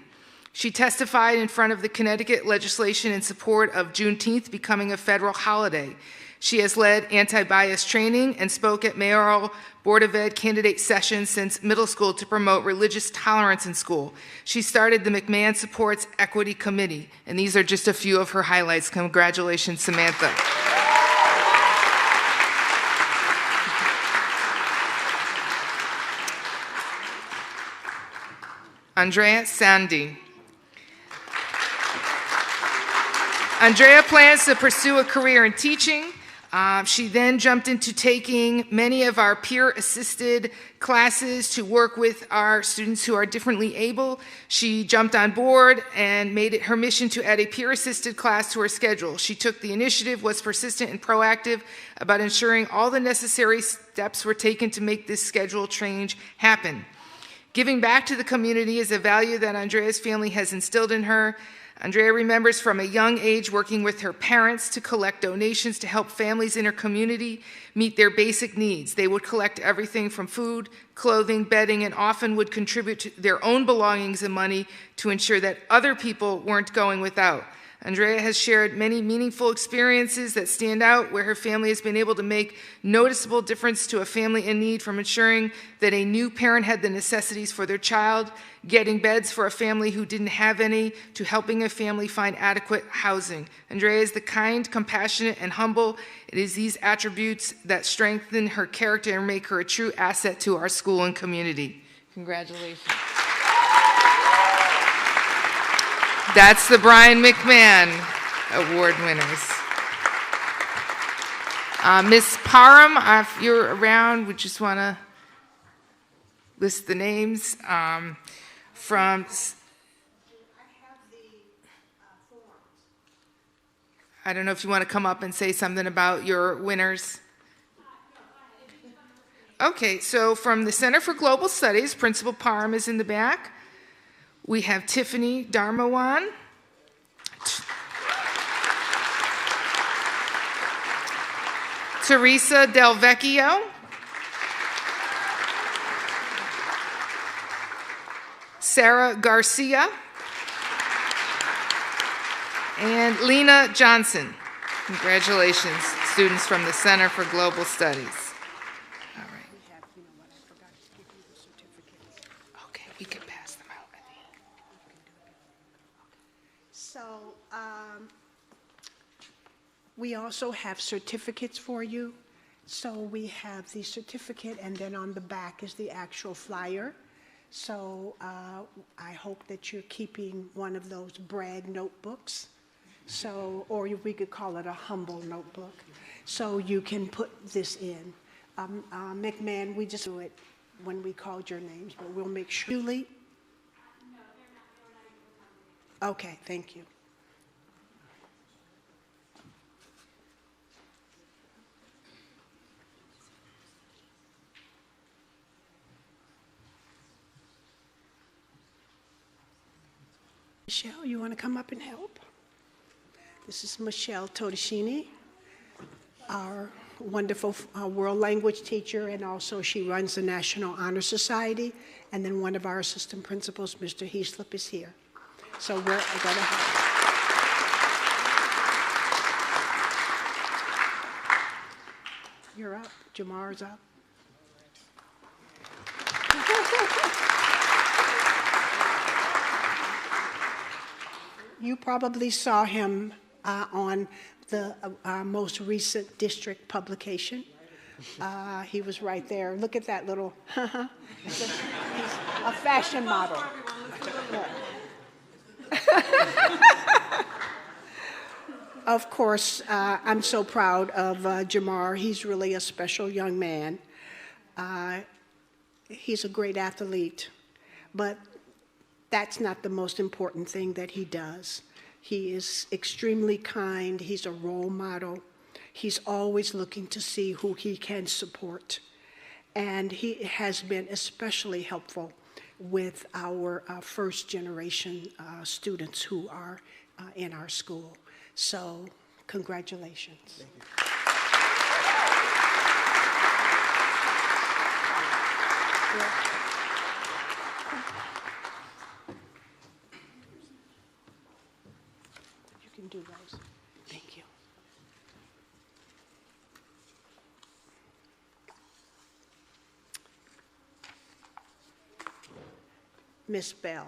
She testified in front of the Connecticut legislation in support of Juneteenth becoming a federal holiday. She has led anti-bias training and spoke at mayoral Board of Ed candidate sessions since middle school to promote religious tolerance in school. She started the McMahon Supports Equity Committee, and these are just a few of her highlights. Congratulations, Samantha. Andrea Sandy. Andrea plans to pursue a career in teaching. She then jumped into taking many of our peer-assisted classes to work with our students who are differently able. She jumped on board and made it her mission to add a peer-assisted class to her schedule. She took the initiative, was persistent and proactive about ensuring all the necessary steps were taken to make this schedule change happen. Giving back to the community is a value that Andrea's family has instilled in her. Andrea remembers from a young age working with her parents to collect donations to help families in her community meet their basic needs. They would collect everything from food, clothing, bedding, and often would contribute to their own belongings and money to ensure that other people weren't going without. Andrea has shared many meaningful experiences that stand out where her family has been able to make noticeable difference to a family in need, from ensuring that a new parent had the necessities for their child, getting beds for a family who didn't have any, to helping a family find adequate housing. Andrea is the kind, compassionate, and humble. It is these attributes that strengthen her character and make her a true asset to our school and community. Congratulations. That's the Brian McMahon Award winners. Ms. Parham, if you're around, we just want to list the names from. I don't know if you want to come up and say something about your winners. Okay, so from the Center for Global Studies, Principal Parham is in the back. We have Tiffany Darmawan. Teresa Del Vecchio. Sarah Garcia. And Lena Johnson. Congratulations, students from the Center for Global Studies. All right. Okay, we can pass them out at the end.
So we also have certificates for you. So we have the certificate, and then on the back is the actual flyer. So I hope that you're keeping one of those brag notebooks. So, or we could call it a humble notebook. So you can put this in. McMahon, we just do it when we called your names, but we'll make sure. Julie? Okay, thank you. Michelle, you want to come up and help? This is Michelle Todashini, our wonderful world language teacher, and also she runs the National Honor Society. And then one of our assistant principals, Mr. Heaslip, is here. So we're going to help. You're up. Jamar's up. You probably saw him on the most recent district publication. He was right there. Look at that little, he's a fashion model. Of course, I'm so proud of Jamar. He's really a special young man. He's a great athlete, but that's not the most important thing that he does. He is extremely kind. He's a role model. He's always looking to see who he can support. And he has been especially helpful with our first generation students who are in our school. So, congratulations. Thank you. You can do those. Thank you. Miss Bell.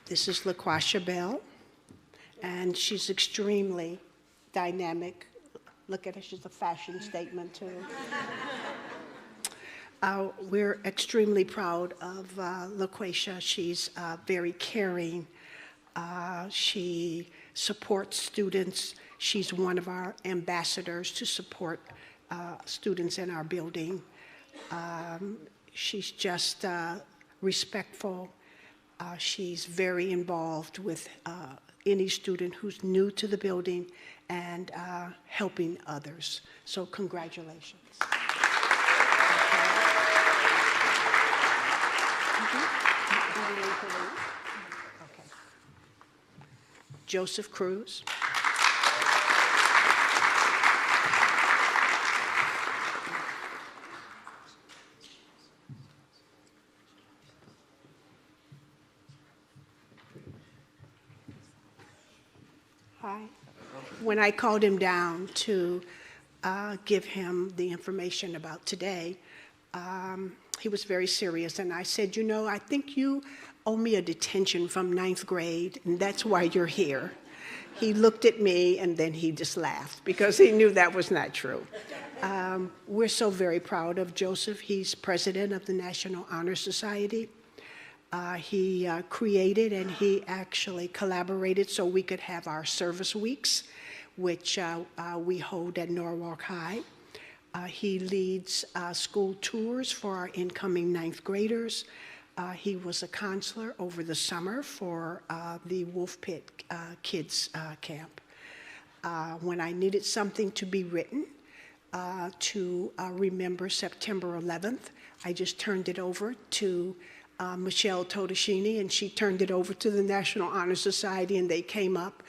This is LaQuasha Bell, and she's extremely dynamic. Look at her, she's a fashion statement too. We're extremely proud of LaQuasha. She's very caring. She supports students. She's one of our ambassadors to support students in our building. She's just respectful. She's very involved with any student who's new to the building and helping others. So congratulations. Okay. Joseph Cruz. When I called him down to give him the information about today, he was very serious, and I said, you know, I think you owe me a detention from 9th grade, and that's why you're here. He looked at me, and then he just laughed, because he knew that was not true. We're so very proud of Joseph. He's president of the National Honor Society. He created and he actually collaborated so we could have our service weeks, which we hold at Norwalk High. He leads school tours for our incoming 9th graders. He was a counselor over the summer for the Wolf Pit Kids Camp. When I needed something to be written to remember September 11th, I just turned it over to Michelle Todashini, and she turned it over to the National Honor Society, and they came up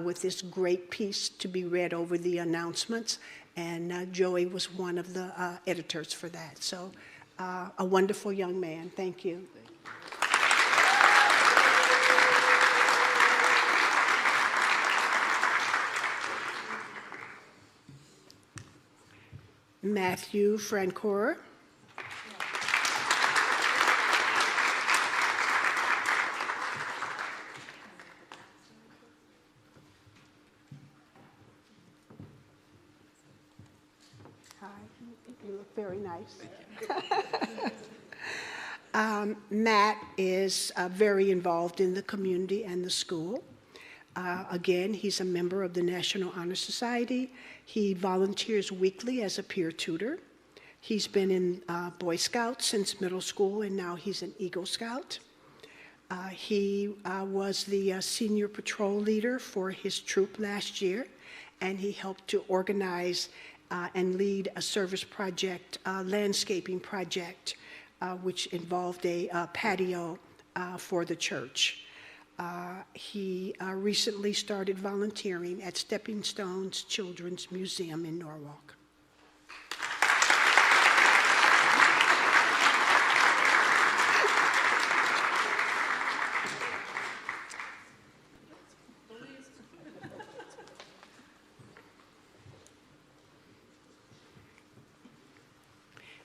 with this great piece to be read over the announcements, and Joey was one of the editors for that. So a wonderful young man. Thank you. Matthew Francoeur. You look very nice. Matt is very involved in the community and the school. Again, he's a member of the National Honor Society. He volunteers weekly as a peer tutor. He's been in Boy Scouts since middle school, and now he's an Eagle Scout. He was the senior patrol leader for his troop last year, and he helped to organize and lead a service project, landscaping project, which involved a patio for the church. He recently started volunteering at Stepping Stones Children's Museum in Norwalk.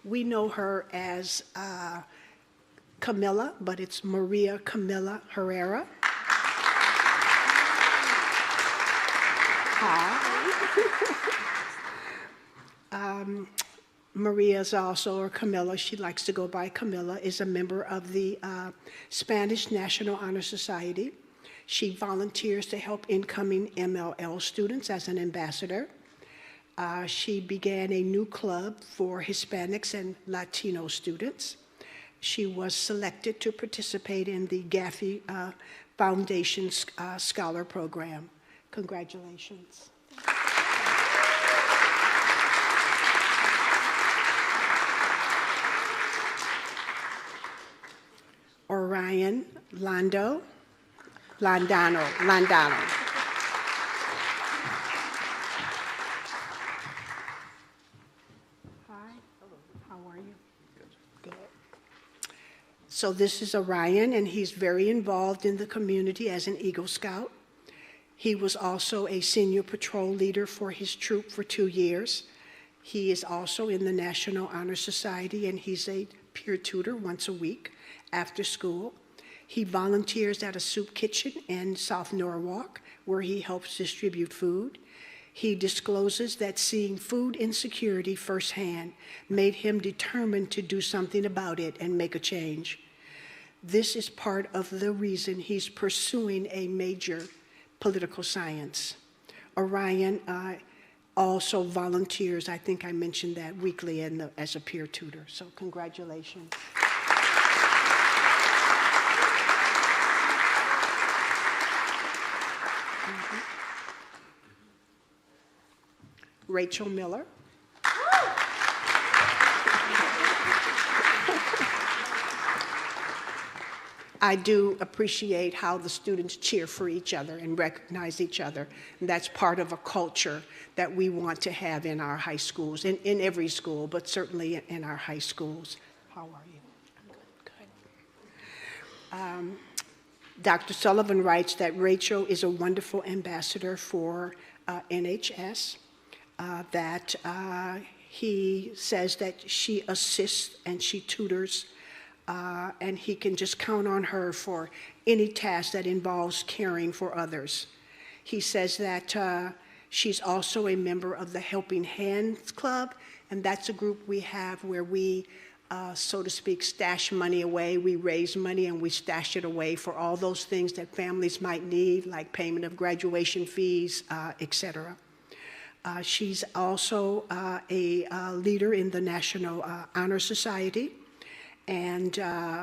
We know her as Camilla, but it's Maria Camilla Herrera. Maria is also, or Camilla, she likes to go by Camilla, is a member of the Spanish National Honor Society. She volunteers to help incoming MLL students as an ambassador. She began a new club for Hispanics and Latino students. She was selected to participate in the Gaffey Foundation's Scholar Program. Congratulations. Orion Landano. So this is Orion, and he's very involved in the community as an Eagle Scout. He was also a senior patrol leader for his troop for 2 years. He is also in the National Honor Society, and he's a peer tutor once a week after school. He volunteers at a soup kitchen in South Norwalk, where he helps distribute food. He discloses that seeing food insecurity firsthand made him determined to do something about it and make a change. This is part of the reason he's pursuing a major political science. Orion also volunteers, I think I mentioned that, weekly as a peer tutor, so congratulations. Rachel Miller. I do appreciate how the students cheer for each other and recognize each other. And that's part of a culture that we want to have in our high schools, in every school, but certainly in our high schools. How are you? I'm good. Dr. Sullivan writes that Rachel is a wonderful ambassador for NHS, that he says that she assists and she tutors, and he can just count on her for any task that involves caring for others. He says that she's also a member of the Helping Hands Club, and that's a group we have where we, so to speak, stash money away. We raise money and we stash it away for all those things that families might need, like payment of graduation fees, etc. She's also a leader in the National Honor Society, and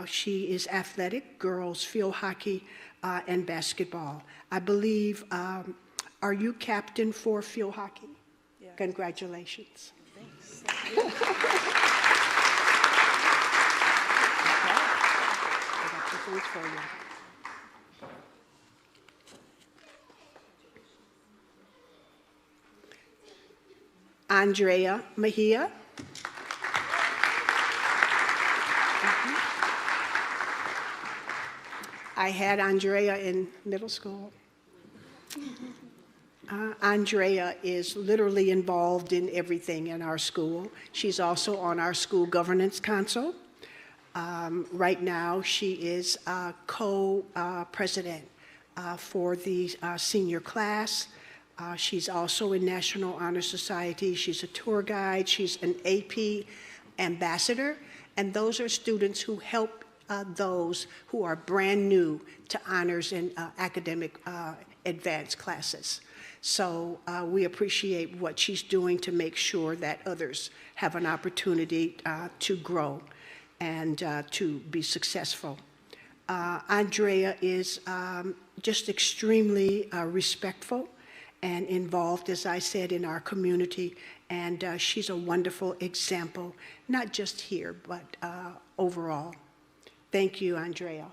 she is athletic, girls field hockey, and basketball. I believe, are you captain for field hockey? Yeah. Congratulations. Thanks. I got some things for you. Andrea Mejia. I had Andrea in middle school. Andrea is literally involved in everything in our school. She's also on our school governance council. Right now, she is co-president for the senior class. She's also in National Honor Society. She's a tour guide. She's an AP ambassador. And those are students who help those who are brand new to honors and academic advanced classes. So we appreciate what she's doing to make sure that others have an opportunity to grow and to be successful. Andrea is just extremely respectful and involved, as I said, in our community. And she's a wonderful example, not just here, but overall. Thank you, Andrea.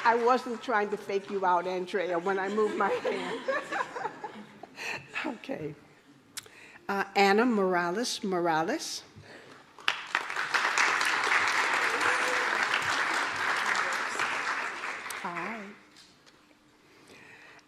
I wasn't trying to fake you out, Andrea, when I moved my hand. Okay. Anna Morales. Hi.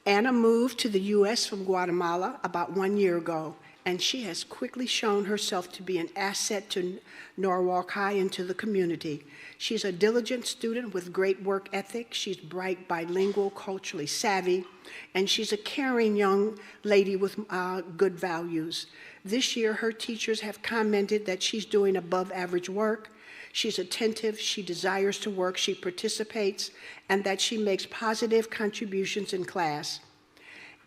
Anna moved to the U.S. from Guatemala about 1 year ago, and she has quickly shown herself to be an asset to Norwalk High and to the community. She's a diligent student with great work ethic. She's bright, bilingual, culturally savvy, and she's a caring young lady with good values. This year, her teachers have commented that she's doing above average work. She's attentive, she desires to work, she participates, and that she makes positive contributions in class.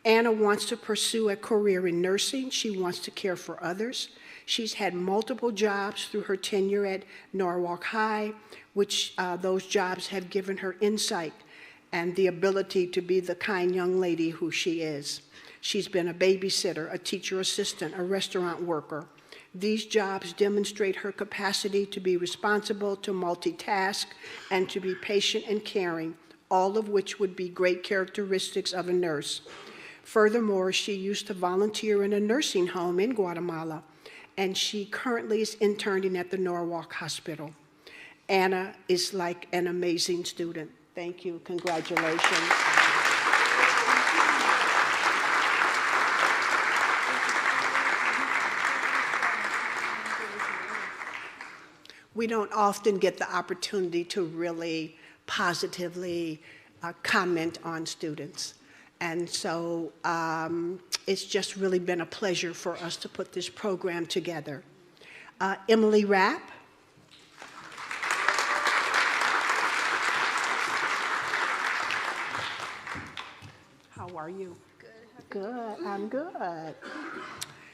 Anna wants to pursue a career in nursing. She wants to care for others. She's had multiple jobs through her tenure at Norwalk High, which those jobs have given her insight and the ability to be the kind young lady who she is. She's been a babysitter, a teacher assistant, a restaurant worker. These jobs demonstrate her capacity to be responsible, to multitask, and to be patient and caring, all of which would be great characteristics of a nurse. Furthermore, she used to volunteer in a nursing home in Guatemala, and she currently is interning at the Norwalk Hospital. Anna is like an amazing student. Thank you. Congratulations. We don't often get the opportunity to really positively comment on students. And so it's just really been a pleasure for us to put this program together. Emily Rapp. How are you? Good. I'm good.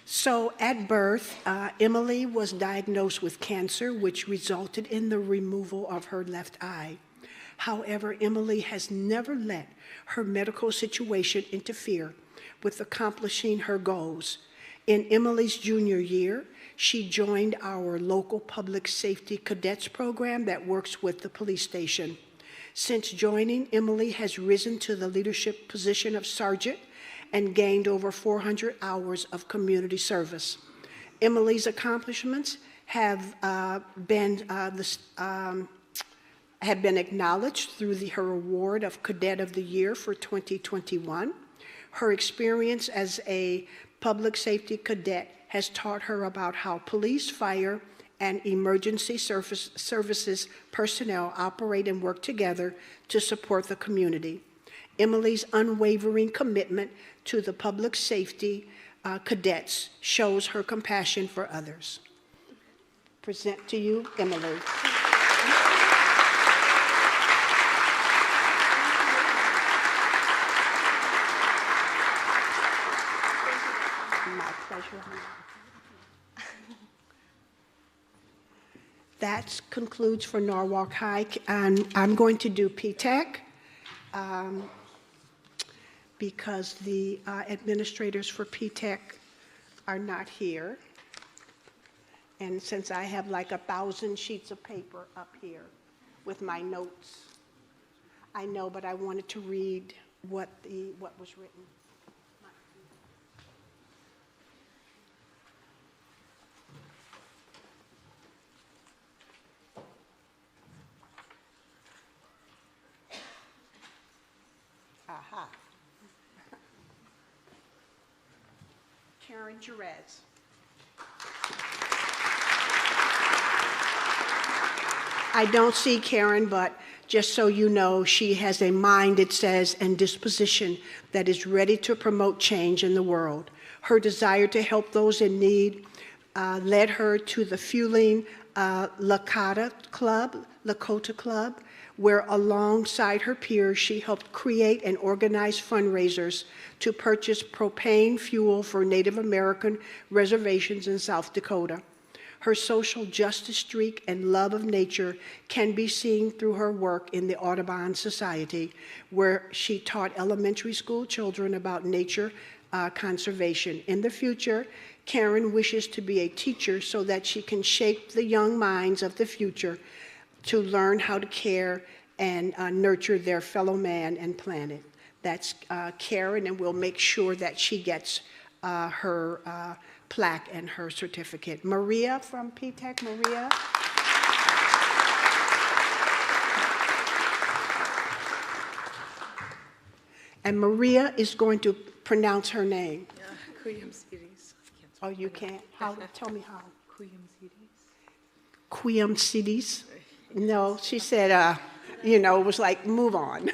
So at birth, Emily was diagnosed with cancer, which resulted in the removal of her left eye. However, Emily has never let her medical situation interfere with accomplishing her goals. In Emily's junior year, she joined our local public safety cadets program that works with the police station. Since joining, Emily has risen to the leadership position of sergeant and gained over 400 hours of community service. Emily's accomplishments have been acknowledged through her award of Cadet of the Year for 2021. Her experience as a public safety cadet has taught her about how police, fire, and emergency services personnel operate and work together to support the community. Emily's unwavering commitment to the public safety cadets shows her compassion for others. Present to you, Emily. My pleasure. That concludes for Norwalk High, and I'm going to do P-TECH. Because the administrators for P-TECH are not here. And since I have like 1,000 sheets of paper up here with my notes, I know, but I wanted to read what was written. Aha. Karen Jerez. I don't see Karen, but just so you know, she has a mind, it says, and disposition that is ready to promote change in the world. Her desire to help those in need led her to the Fueling Lakota Club, where alongside her peers, she helped create and organize fundraisers to purchase propane fuel for Native American reservations in South Dakota. Her social justice streak and love of nature can be seen through her work in the Audubon Society, where she taught elementary school children about nature conservation. In the future, Karen wishes to be a teacher so that she can shape the young minds of the future to learn how to care and nurture their fellow man and planet. That's Karen, and we'll make sure that she gets her plaque and her certificate. Maria from P-TECH, Maria. And Maria is going to pronounce her name. Oh, you can't? How? Tell me how. Quiem Cities. No, she said, it was like, move on.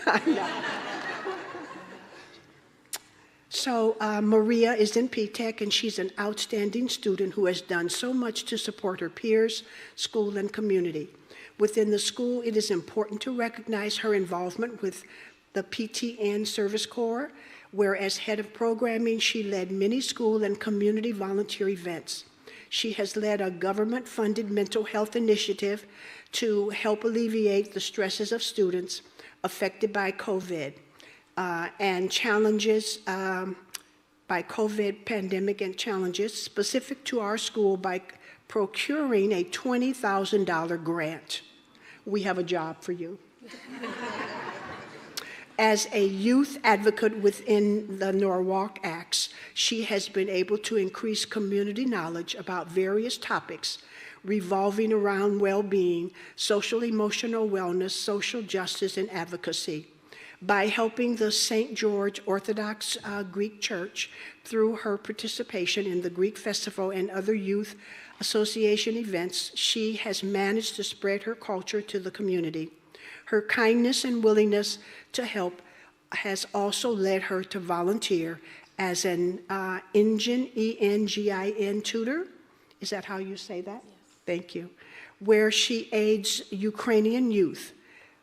So Maria is in P-TECH, and she's an outstanding student who has done so much to support her peers, school, and community. Within the school, it is important to recognize her involvement with the PTN Service Corps, where as head of programming, she led many school and community volunteer events. She has led a government-funded mental health initiative to help alleviate the stresses of students affected by COVID and challenges by COVID pandemic and challenges specific to our school by procuring a $20,000 grant. We have a job for you. As a youth advocate within the Norwalk Acts, she has been able to increase community knowledge about various topics revolving around well-being, social-emotional wellness, social justice, and advocacy. By helping the St. George Orthodox Greek Church through her participation in the Greek Festival and other youth association events, she has managed to spread her culture to the community. Her kindness and willingness to help has also led her to volunteer as an Engin, E-N-G-I-N tutor. Is that how you say that? Yes. Thank you. Where she aids Ukrainian youth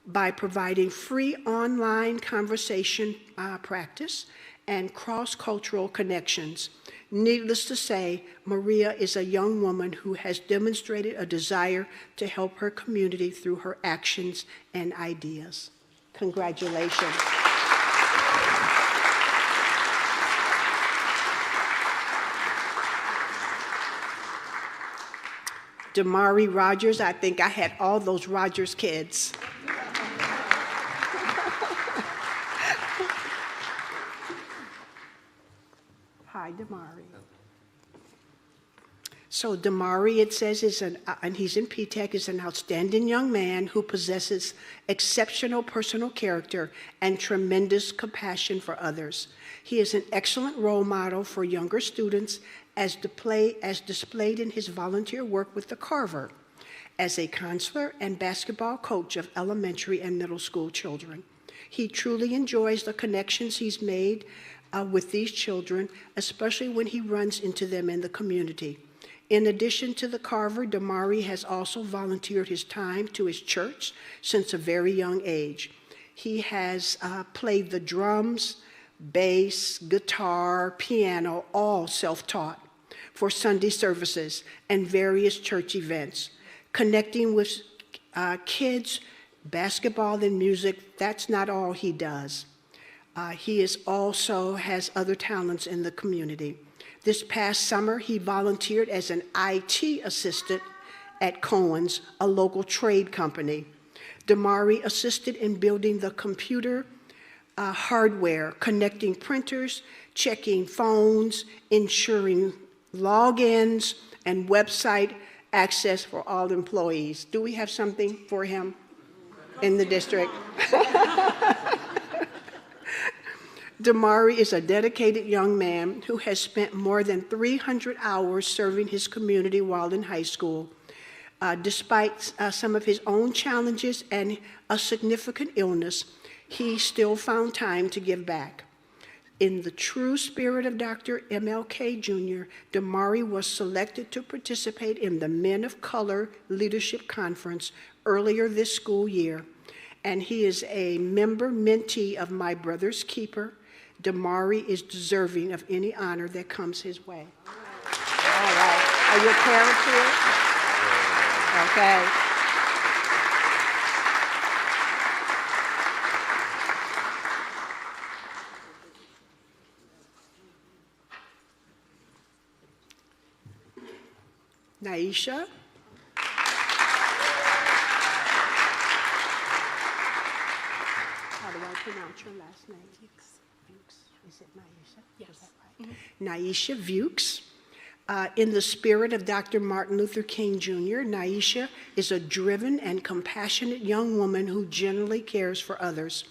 by providing free online conversation practice and cross-cultural connections. Needless to say, Maria is a young woman who has demonstrated a desire to help her community through her actions and ideas. Congratulations. Damari Rogers, I think I had all those Rogers kids. Hi, Damari. So Damari, it says, and he's in P-TECH, is an outstanding young man who possesses exceptional personal character and tremendous compassion for others. He is an excellent role model for younger students as displayed in his volunteer work with the Carver as a counselor and basketball coach of elementary and middle school children. He truly enjoys the connections he's made with these children, especially when he runs into them in the community. In addition to the Carver, Damari has also volunteered his time to his church since a very young age. He has played the drums, bass, guitar, piano, all self-taught for Sunday services and various church events. Connecting with kids, basketball, and music, that's not all he does. He also has other talents in the community. This past summer, he volunteered as an IT assistant at Cohen's, a local trade company. Damari assisted in building the computer hardware, connecting printers, checking phones, ensuring logins, and website access for all employees. Do we have something for him in the district? Damari is a dedicated young man who has spent more than 300 hours serving his community while in high school. Despite some of his own challenges and a significant illness, he still found time to give back. In the true spirit of Dr. MLK Jr., Damari was selected to participate in the Men of Color Leadership Conference earlier this school year, and he is a member mentee of My Brother's Keeper. Damari is deserving of any honor that comes his way. All right. Are your parents here? Okay. Naisha. How do I pronounce your last name? Vukes. Is it Naisha? Yes. Is that right? Naisha Vukes. In the spirit of Dr. Martin Luther King Jr., Naisha is a driven and compassionate young woman who genuinely cares for others.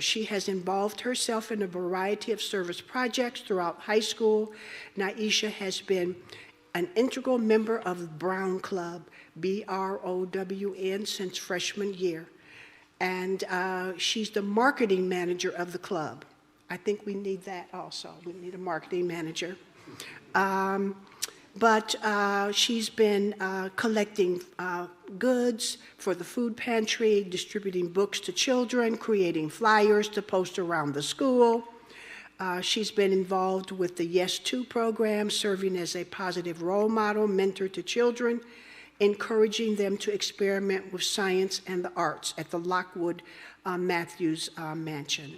She has involved herself in a variety of service projects throughout high school. Naisha has been an integral member of the Brown Club, BROWN, since freshman year. And she's the marketing manager of the club. I think we need that also. We need a marketing manager. But she's been collecting goods for the food pantry, distributing books to children, creating flyers to post around the school. She's been involved with the Yes To program, serving as a positive role model, mentor to children, encouraging them to experiment with science and the arts at the Lockwood Matthews Mansion.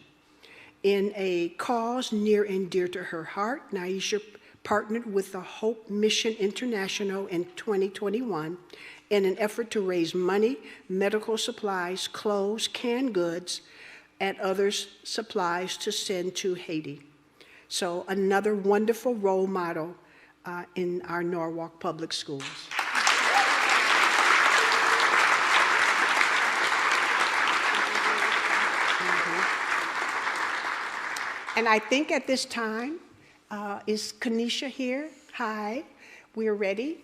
In a cause near and dear to her heart, Naisha partnered with the Hope Mission International in 2021 in an effort to raise money, medical supplies, clothes, canned goods, and other supplies to send to Haiti. So another wonderful role model in our Norwalk Public Schools. And I think at this time, is Kanisha here? Hi, we're ready.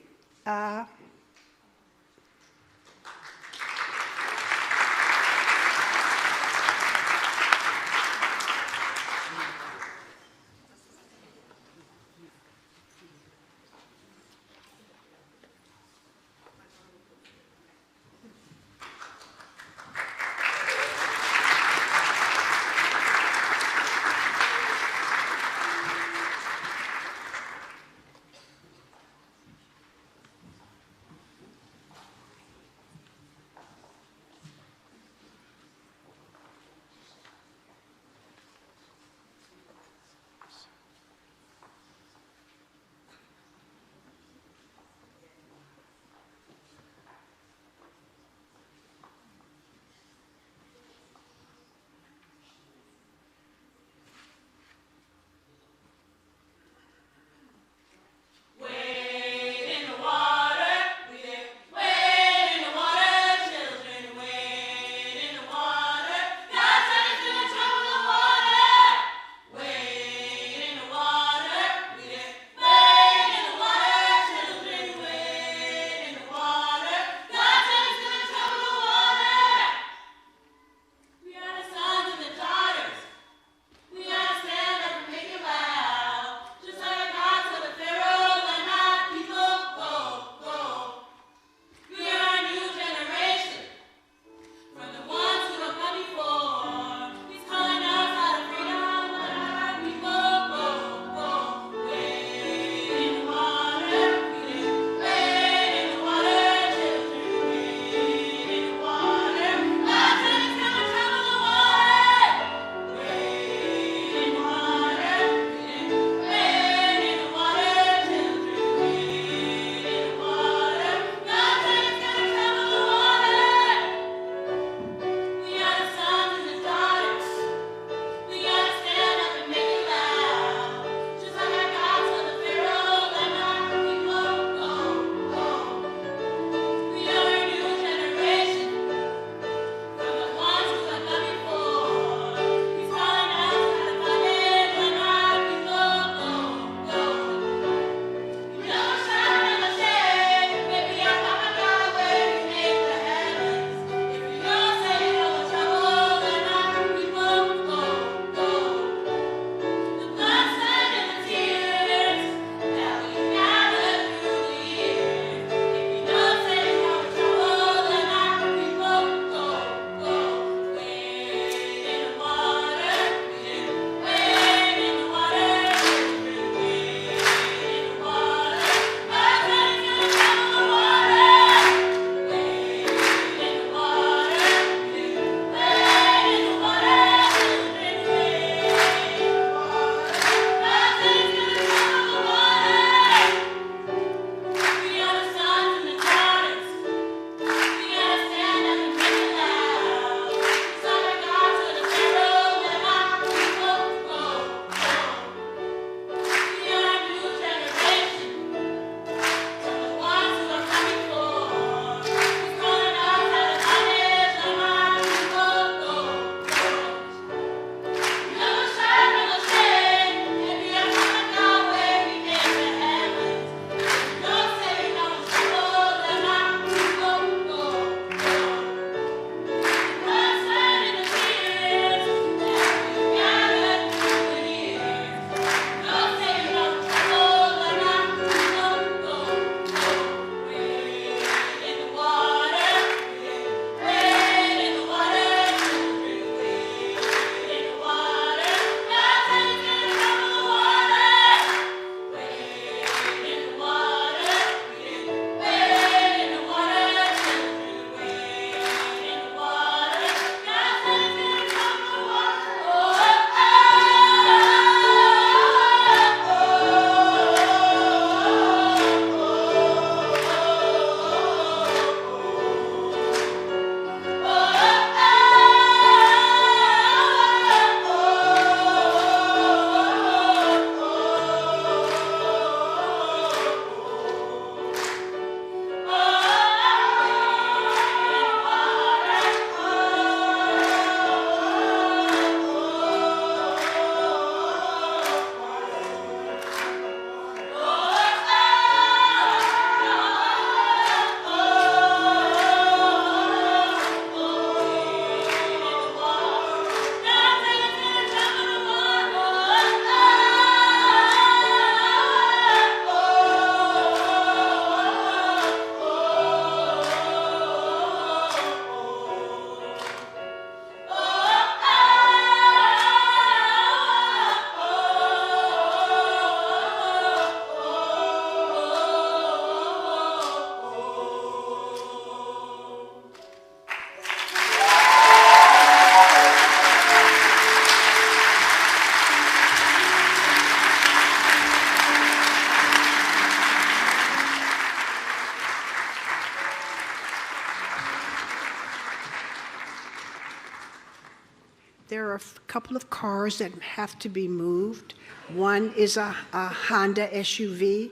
there are a couple of cars that have to be moved. One is a Honda SUV,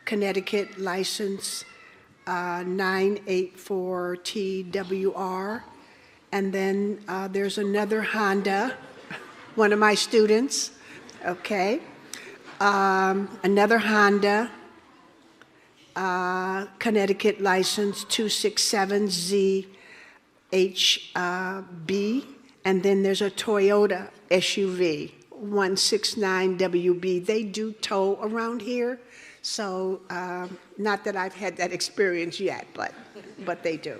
Connecticut license 984TWR. And then there's another Honda, one of my students, okay. Another Honda, Connecticut license 267ZHB. And then there's a Toyota SUV, 169WB. They do tow around here, so not that I've had that experience yet, but they do.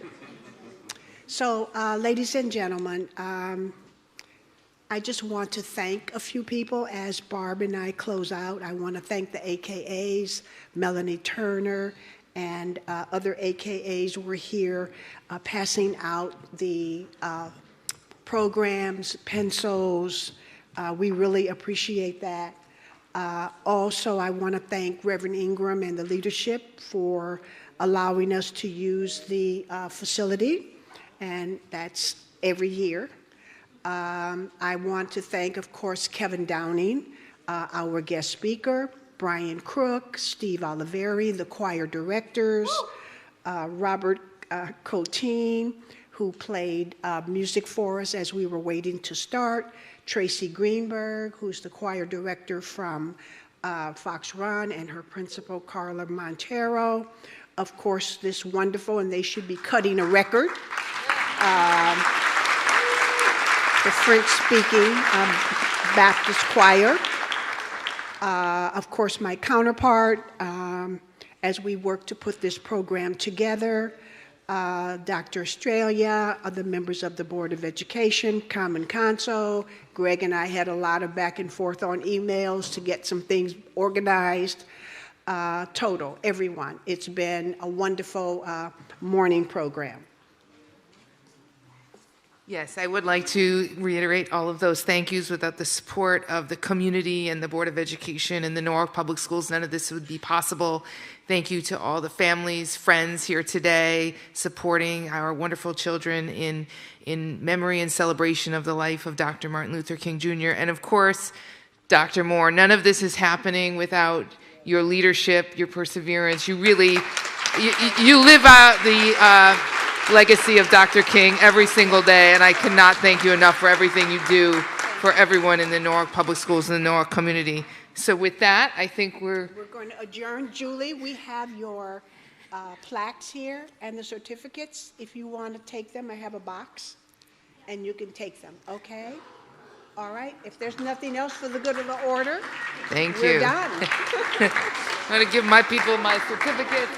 So, ladies and gentlemen, I just want to thank a few people as Barb and I close out. I want to thank the AKAs, Melanie Turner, and other AKAs were here passing out the programs, pencils. We really appreciate that. Also, I want to thank Reverend Ingraham and the leadership for allowing us to use the facility, and that's every year. I want to thank, of course, Kevin Downing, our guest speaker, Brian Crook, Steve Oliveri, the choir directors, Robert Coteen, who played music for us as we were waiting to start, Tracy Greenberg, who's the choir director from Fox Run, and her principal, Carla Montero. Of course, this wonderful, and they should be cutting a record, the French-speaking Baptist choir. Of course, my counterpart, as we work to put this program together, Dr. Australia, other members of the Board of Education, Common Council. Greg and I had a lot of back and forth on emails to get some things organized. Total, everyone. It's been a wonderful morning program.
Yes, I would like to reiterate all of those thank yous. Without the support of the community and the Board of Education and the Norwalk Public Schools, none of this would be possible. Thank you to all the families, friends here today, supporting our wonderful children in memory and celebration of the life of Dr. Martin Luther King Jr. And of course, Dr. Moore, none of this is happening without your leadership, your perseverance. You really, you live out the legacy of Dr. King every single day, and I cannot thank you enough for everything you do for everyone in the Norwalk Public Schools and the Norwalk community. So with that, I think we're
going to adjourn. Julie, we have your plaques here and the certificates. If you want to take them, I have a box, and you can take them, okay? All right, if there's nothing else for the good of the order,
thank
we're
you.
done.
I'm going to give my people my certificates.